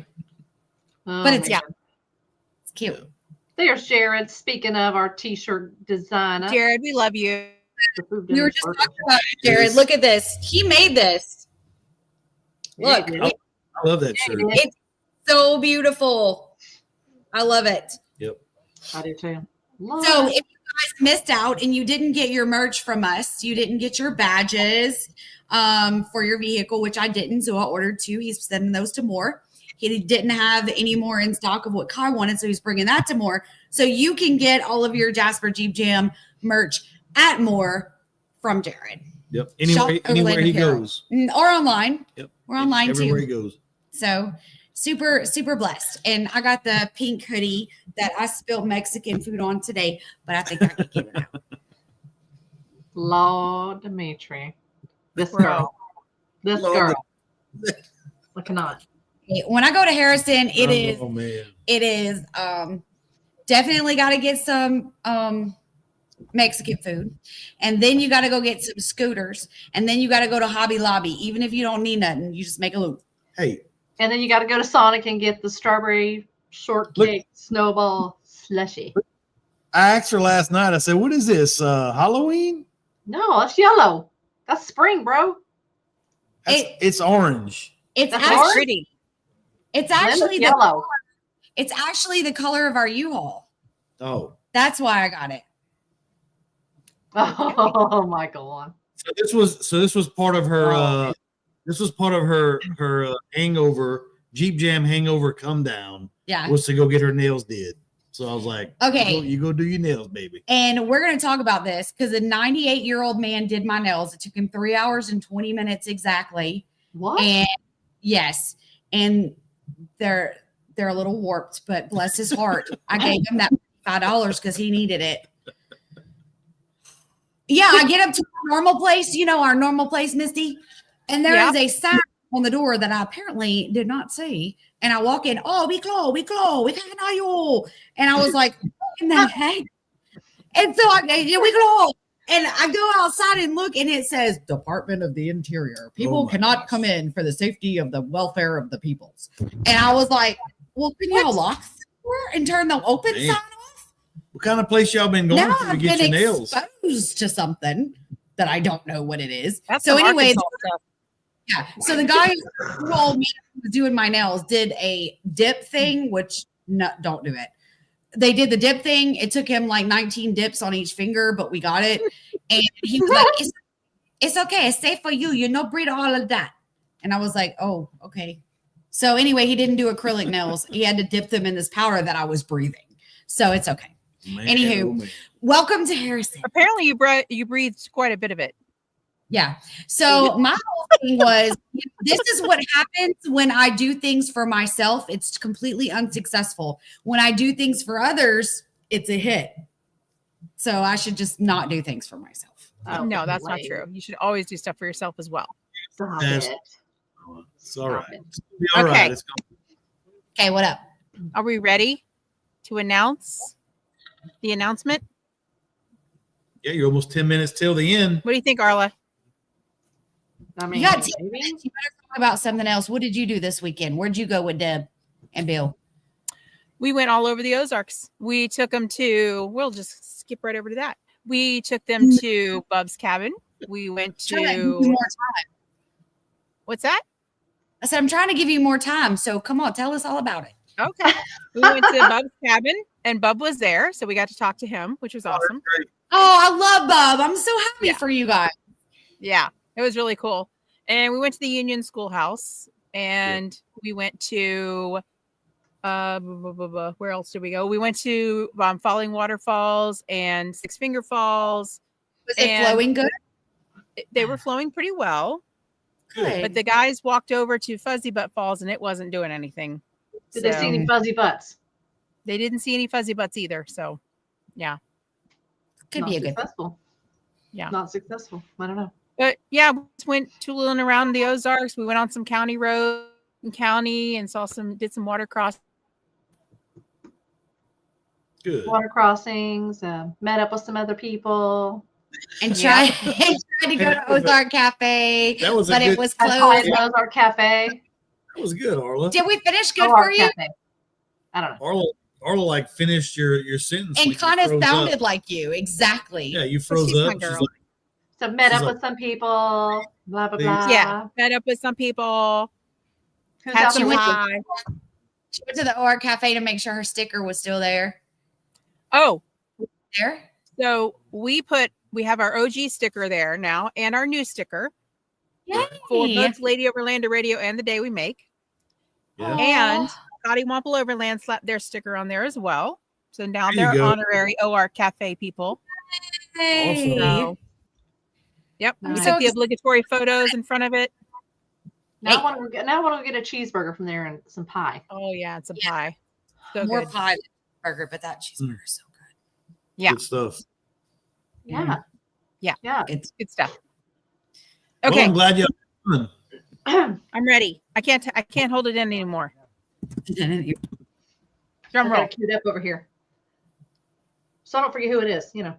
But it's it's cute. There's Jared. Speaking of our t-shirt designer, Jared, we love you. We were just talking about Jared. Look at this. He made this. Look, I love that shirt. It's so beautiful. I love it. Yep. I do too. So if you guys missed out and you didn't get your merch from us, you didn't get your badges for your vehicle, which I didn't. So I ordered 2. He's sending those to Moore. He didn't have any more in stock of what Kye wanted, so he's bringing that to Moore. So you can get all of your Jasper Jeep Jam merch at Moore from Jared. Yep. Shop Anywhere Overland he Apparel. goes. Or online. Yep. We're online Everywhere too. he goes. So super, super blessed. And I got the pink hoodie that I spilled Mexican food on today, but I think I could give it out. Lord Dimitri. This Bro. girl. This Lord girl. I cannot. When I go to Harrison, Oh man. it is definitely got to get some Mexican food, and then you got to go get some scooters, and then you got to go to Hobby Lobby. Even if you don't need nothing, you just make a loop. Hey, And then you got to go to Sonic and get the strawberry shortcake snowball slushy. I asked her last night. I said, "What is this? Halloween?" No, that's yellow. That's spring, bro. It's orange. It's That's actually orange? Pretty. it's Then it's actually the yellow. it's actually the color of our U-Haul. Oh, That's why I got it. Oh, Michael on. so this was part of her. Oh. This was part of her hangover Jeep Jam hangover come down. Yeah. Was to go get her nails did. So I was like, Okay. you go do your nails, baby. And we're going to talk about this because a 98-year-old man did my nails. It took him 3 hours and 20 minutes exactly. What? And yes, and they're a little warped, but bless his heart, I gave him that $5 because he needed it. Yeah, I get up to our normal place, our normal place, Misty, and there is a sign on the door that I apparently did not see. And I walk in, oh, we close, we can't hire you. And I was like, what in the heck? And so we close. And I go outside and look, and it says Department of the Interior. People cannot come in for the safety of the welfare of the peoples. And I was like, well, can y'all lock the door and turn the open sign off? What kind of place y'all been going Now to I've get been your nails? exposed to something that I don't know what it is. That's so some anyway, Arkansas stuff. yeah. So the guy who told me he was doing my nails did a dip thing, which don't do it. They did the dip thing. It took him like 19 dips on each finger, but we got it. And he was like, it's okay. It's safe for you. You know, breathe all of that. And I was like, oh, okay. So anyway, he didn't do acrylic nails. He had to dip them in this powder that I was breathing. So it's okay. Man, Anywho, oh, man. welcome to Harrison. Apparently, you breathed quite a bit of it. Yeah. So my whole thing was, this is what happens when I do things for myself. It's completely unsuccessful. When I do things for others, it's a hit. So I should just not do things for myself. Oh, No, that's not lame. true. You should always do stuff for yourself as well. Stop Yes. it. It's all right. Stop it. It's gonna be all Okay. right. It's gonna Okay, what up? Are we ready to announce the announcement? yeah, you're almost 10 minutes till the end. What do you think, Arla? I mean, You got 10 maybe? minutes. You better talk about something else. What did you do this weekend? Where'd you go with Deb and Bill? We went all over the Ozarks. We took them to, we'll just skip right over to that. We took them to Bub's cabin. We went Trying to give you to, more time. what's that? I said, I'm trying to give you more time. So come on, tell us all about it. Okay. We went to Bub's cabin and Bub was there. So we got to talk to him, which was awesome. Oh, I love Bub. I'm so happy Yeah. for you guys. Yeah, it was really cool. And we went to the Union Schoolhouse and we went to, where else did we go? We went to Falling Waterfalls and Six Finger Falls. Was it And- flowing good? They were flowing pretty well, Good. but the guys walked over to Fuzzy Butt Falls and it wasn't doing anything. Did they see any fuzzy butts? They didn't see any fuzzy butts either. So, yeah. Could Not be a good thing. successful. Yeah. Not successful. I don't know. But yeah, we just went tooling around the Ozarks. We went on some county roads and county and did some water cross. Good. Water crossings, met up with some other people. And Yeah. tried to go to Ozark Cafe, That was a but good, it was At closed. Ozark Cafe. that was good, Arla. Did we finish good Ozark for you? Cafe. I don't know. Arla like finished your sentence. when And you kind of froze sounded up. like you. Exactly. Yeah, you froze she's my up. She's girl. like, So met She's up like- with some people. Blah blah blah. Yeah, met up with some people, Who's had out some there with you? pie. She went to the Ozark Cafe to make sure her sticker was still there. Oh, There. so we have our OG sticker there now and our new sticker Yay. for both Lady Overlander Radio and the day we make. yeah. And Scotty Wample Overland slapped their sticker on there as well. So now There you they're go. honorary OR Cafe people. Hey. So Yep. I'm We so took the obligatory photos in front of it. Now I want to get a cheeseburger from there and some pie. Oh yeah, it's a pie. So More good. pie than burger, but that cheeseburger is so good. Yeah. Good stuff. Yeah. Yeah. Yeah. It's Good stuff. Well, Okay, I'm glad you. I'm ready. I can't hold it in anymore. Drum I roll. got it queued up over here. So I don't forget who it is, you know.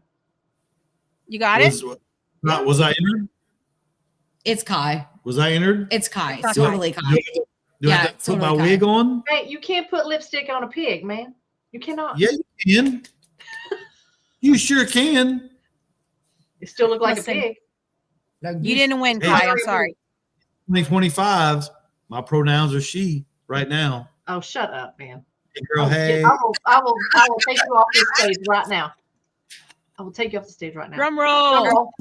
You got it? Was I entered? it's Kai. Was I entered? It's Kai. It's not Totally Kai. Do I Yeah, have to it's put my totally wig on? Hey, you can't put lipstick on a pig, man. You cannot. Yeah, you can. You sure can. You still look like Listen. a pig. You didn't win, Hey. Kai. I'm sorry. 2025. My pronouns are she right now. Oh, shut up, man. Hey, girl, hey. I will take you off this stage right now. I will take you off the stage right now. Drum roll.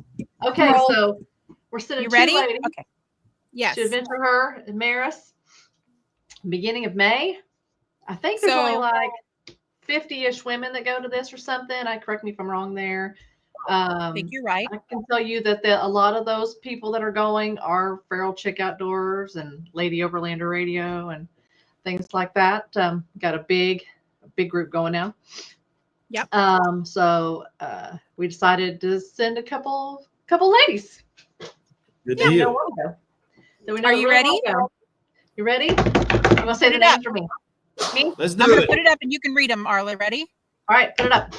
Okay, Roll. so we're sending You two ready? ladies Okay. Yes. to Adventure Her in Maris, beginning of May. I think there's only So- like 50-ish women that go to this or something. Correct me if I'm wrong there. I think you're right. I can tell you that a lot of those people that are going are Feral Chick Outdoors and Lady Overlander Radio and things like that. Got a big group going now. Yep. So we decided to send a couple ladies. Good Yeah, deal. no one go. So we know Are you really ready? wanna go. You ready? You want to say the it name up. for me? Me? Let's I'm do gonna it. put it up and you can read them, Arla. Ready? All right, put it up.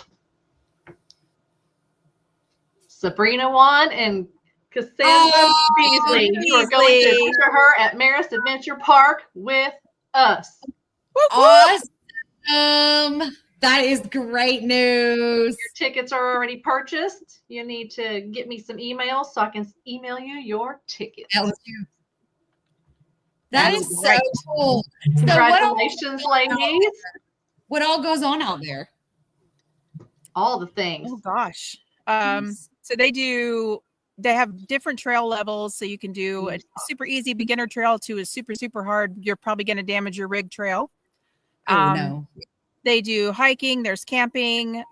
Sabrina Wan and Cassandra Oh, Beasley. You are going to Beasley. feature her at Maris Adventure Park with us. Awesome. That is great news. Your tickets are already purchased. You need to get me some emails so I can email you your tickets. That was you. That That's is great. so cool. So Congratulations, ladies. what all goes on out there? All the things. Oh gosh. So they have different trail levels. So you can do a super easy beginner trail to a super, super hard. You're probably going to damage your rig trail. Oh no. They do hiking, there's camping.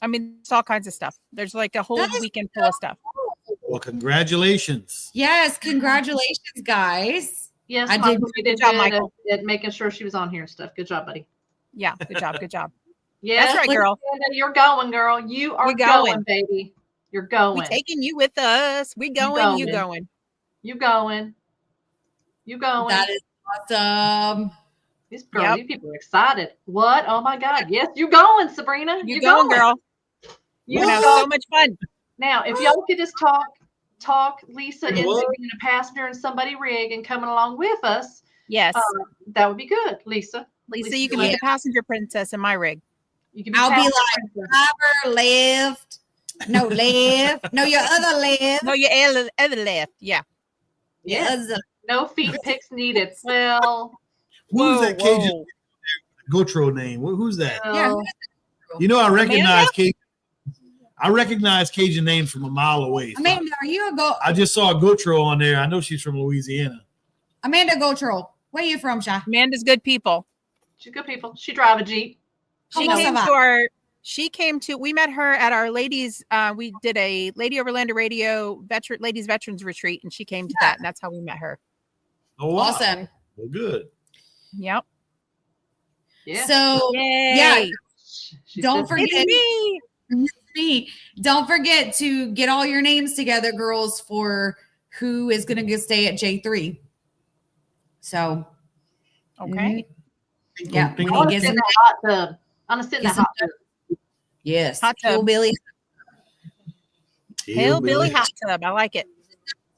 It's all kinds of stuff. There's like a whole That is weekend full of stuff. Well, congratulations. Yes, congratulations, guys. Yes, I Michael, did- you did Good job, good Michael. at making sure she was on here and stuff. Good job, buddy. Yeah, good job, good job. Yes, That's right, girl. Amanda, you're going, girl. You are We're going. going, baby. You're We going. taking you with us. We going, you going. going. You going. You going. That is awesome. These girls, Yep. these people are excited. What? Oh my God. Yes, you going, Sabrina. You going, girl. You We're gonna have going. so much fun. Now, if y'all could just talk Lisa You know into what? being a passenger in somebody rig and coming along with us, Yes. that would be good, Lisa. Lisa, you can be the passenger princess in my rig. You can be I'll be passenger like, princess. driver left. No left. No, your other left. No, your other left. Yeah. Your Yes. other- No feet pics needed. Well, Who's that Cajun whoa. Gotro name? Who's that? Yeah. well, You know, I recognize Cajun names from a mile away. So Amanda, are you a I just saw a Gotro on there. I know she's from Louisiana. Amanda Gotrol? Where you from, Shy? Amanda's good people. she's good people. She drive a Jeep. She How came about- we met her at our we did a Lady Overlander Radio ladies veterans retreat, and she came to that, and that's how we met her. Oh, wow. Awesome. Well, good. Yep. Yeah. So Yay. She don't said- forget- It's me. me. Don't forget to get all your names together, girls, for who is going to stay at J3. So, Okay. yeah, we Think- need I to want to get sit in some. that hot tub. I want to sit in Get that some- hot tub. Yes, Hot tub. Hillbilly. Hillbilly hot tub. I like it.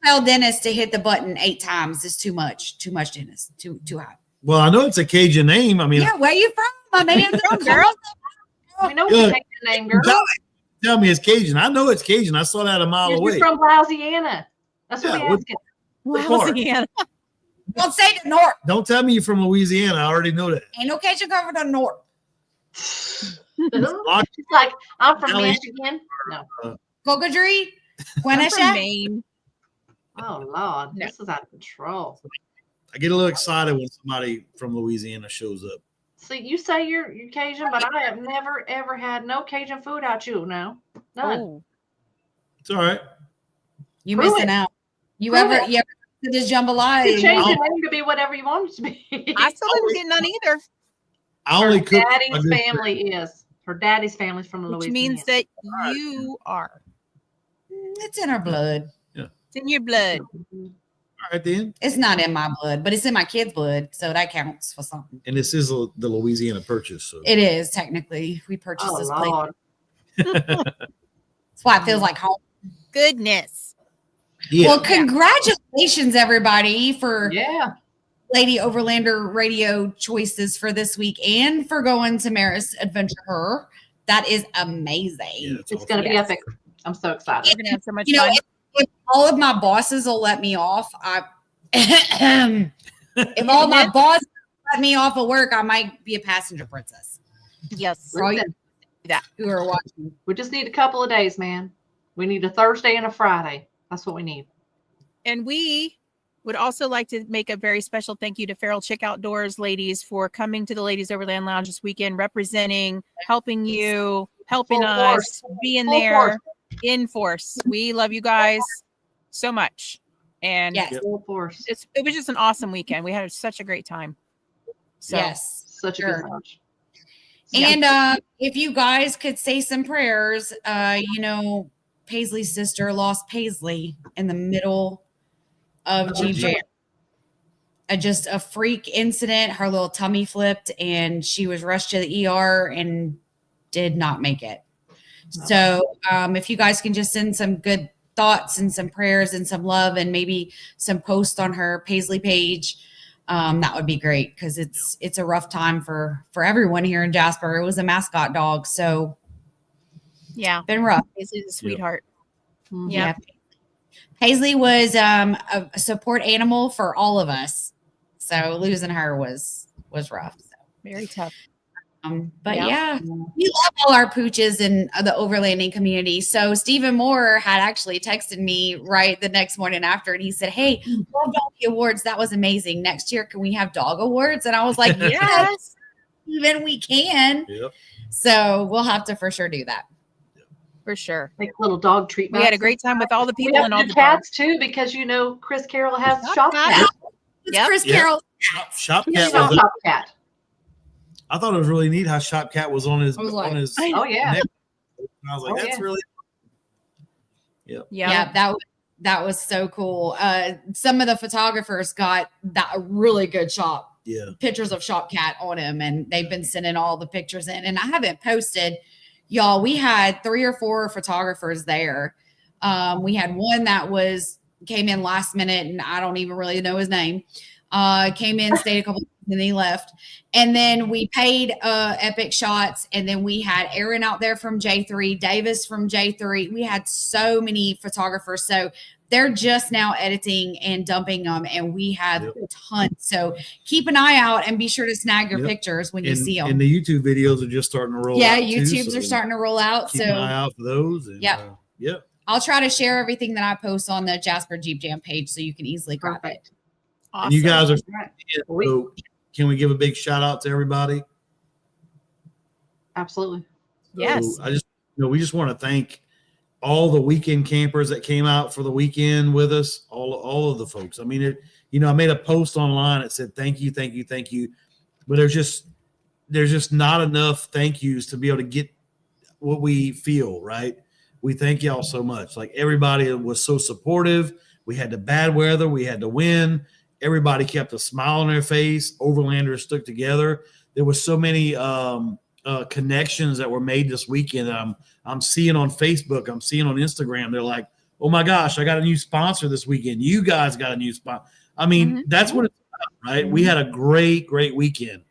Tell Dennis to hit the button 8 times. It's too much. Too much, Dennis. Too hot. Well, I know it's a Cajun name. I mean, Yeah, where you from, Amanda? Girl. We know it's Yeah. a Cajun name, girl. tell me it's Cajun. I know it's Cajun. I saw that a mile You're away. from Louisiana. That's what Yeah, we what- asking. What part? Louisiana. Don't say the north. Don't tell me you're from Louisiana. I already know that. Ain't no Cajun cover the north. She's like, I'm from Valley. Michigan. No. Cocodrie? I'm from Quenisha? Maine. Oh Lord, No. this is out of control. I get a little excited when somebody from Louisiana shows up. See, you say you're Cajun, but I have never ever had no Cajun food out you now. None. Oh, It's all right. You Prove missing it. out. You Prove ever it. to this jambalaya? You change your name to be whatever you want it to be. I still didn't get none either, I only Her cook. daddy's family is. Her daddy's family's from which Louisiana. means that you are. It's in our blood. It's in your blood. All right, then. It's not in my blood, but it's in my kid's blood, so that counts for something. And this is the Louisiana purchase. So. It is technically. We purchased Oh, this place. Lord. That's why it feels like home. Goodness. Yeah. Well, congratulations, everybody, for Yeah. Lady Overlander radio choices for this week and for going to Maris Adventure. That is amazing. It's going to be epic. I'm so excited. We're going to have so much You know, fun. if all of my bosses will let me off, if all my bosses let me off of work, I might be a passenger princess. Yes. For all you That. who are watching. We just need a couple of days, man. We need a Thursday and a Friday. That's what we need. And we would also like to make a very special thank you to Feral Chick Outdoors ladies for coming to the Ladies Overland Lounge this weekend, representing, helping you, helping Full us, force. being Full there force. in force. We love you guys so much. And Yes. Full force. it was just an awesome weekend. We had such a great time. So Yes. Such a Sure. good lunch. And if you guys could say some prayers, Paisley's sister lost Paisley in the middle of GJ. Just a freak incident. Her little tummy flipped and she was rushed to the ER and did not make it. So if you guys can just send some good thoughts and some prayers and some love and maybe some posts on her Paisley page, that would be great because it's a rough time for everyone here in Jasper. It was a mascot dog, so yeah, been rough. Paisley's a sweetheart. Mhm. Yeah. Paisley was a support animal for all of us, so losing her was rough. So, Very tough. but Yeah. yeah, we love all our pooches in the overlanding community. So Stephen Moore had actually texted me right the next morning after, and he said, "Hey, love Doggy Awards. That was amazing. Next year, can we have dog awards?" And I was like, "Yes, even we can." Yep. So we'll have to for sure do that. For sure. Like little dog treat. We had a great time with all the We people have and all the the cats dogs. too, because Chris Carroll has Shop shop cat. cat. It's Yep. Chris Yep. Carroll. Shop He's Cat got was. shop cat. I thought it was really neat how Shop Cat was on his I was like, on his. Oh yeah. neck. And I was like, Oh, that's yeah. really. Yeah, that was so cool. Some of the photographers got that really good shot. Yeah. Pictures of Shop Cat on him, and they've been sending all the pictures in. And I haven't posted, y'all. We had 3 or 4 photographers there. We had one that came in last minute, and I don't even really know his name. Came in, stayed a couple days, and then he left. And then we paid Epic Shots, and then we had Aaron out there from J3, Davis from J3. We had so many photographers. So they're just now editing and dumping them, and we have tons. So keep an eye out and be sure to snag your pictures when you see them. And the YouTube videos are just starting to roll out. Yeah, too, YouTubes so are starting to roll out. keep an eye out for those. And, Yep. yeah. I'll try to share everything that I post on the Jasper Jeep Jam page so you can easily grab it. Perfect. Awesome. And you guys are. Right. So can we give a big shout out to everybody? Absolutely. Yes. So I just, we just want to thank all the weekend campers that came out for the weekend with us. All of the folks. I mean, I made a post online that said thank you, thank you, thank you, but there's just not enough thank yous to be able to get what we feel. Right? We thank y'all so much. Like everybody was so supportive. We had the bad weather. We had the wind. Everybody kept a smile on their face. Overlanders stuck together. There was so many connections that were made this weekend that I'm seeing on Facebook. I'm seeing on Instagram. They're like, "Oh my gosh, I got a new sponsor this weekend. You guys got a new sponsor." I mean, that's what it's about, right? We had a great weekend.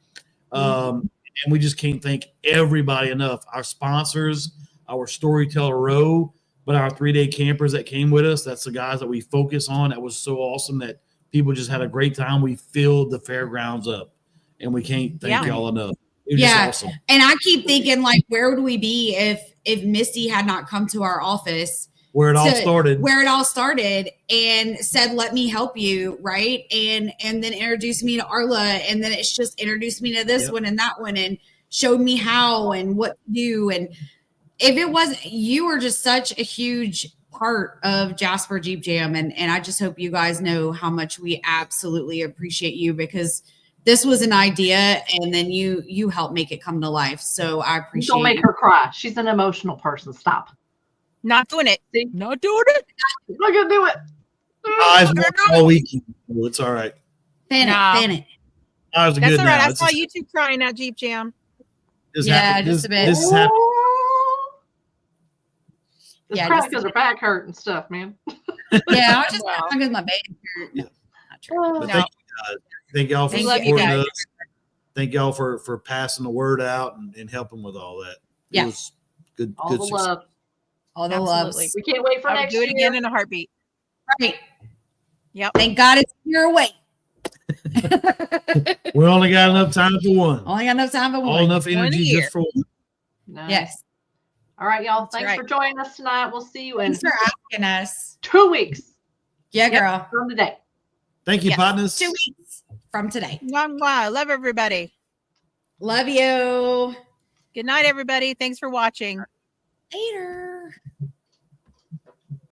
And we just can't thank everybody enough. Our sponsors, our Storyteller Row, but our 3-day campers that came with us. That's the guys that we focus on. That was so awesome that people just had a great time. We filled the fairgrounds up, and we can't thank y'all enough. It was just awesome. And I keep thinking, like, where would we be if Misty had not come to our office? Where it all started and said, "Let me help you," right? And then introduced me to Arla, and then it's just introduced me to this one and that one, and showed me how and what to do. And if it wasn't, you were just such a huge part of Jasper Jeep Jam. And I just hope you guys know how much we absolutely appreciate you, because this was an idea and then you helped make it come to life. So I appreciate Don't make you. her cry. She's an emotional person. Stop. Not doing it. See? Not doing it. I'm not gonna do it. Eyes watch all weekend. So it's all right. Thin it. Eyes are That's good all right. now. I It's saw just- you two crying at Jeep Jam. this Yeah, happened- just a bit. This is happening. It's Yeah, probably just- because her back hurt and stuff, man. Yeah, I was just Wow. because my baby hurt. Yeah. Not true. But No. thank you guys. Thank y'all for Thank you supporting guys. us. Thank y'all for passing the word out and helping with all that. It Yeah. was good. All good the success. love. All the Absolutely. loves. We can't wait for I would next do it year. again in a heartbeat. Right. Yep. Thank God it's your way. We only got enough time for one. Only got enough time for All one. enough One a energy year. just for one. Nice. Yes. All right, y'all. That's Thanks right. for joining us tonight. We'll see you in Thanks for asking us. 2 weeks Yeah, Yep. girl. from today. Thank you, Yes. partners. 2 weeks from today. Mwah, mwah. Love everybody. Love you. Good night, everybody. Thanks for watching. Later.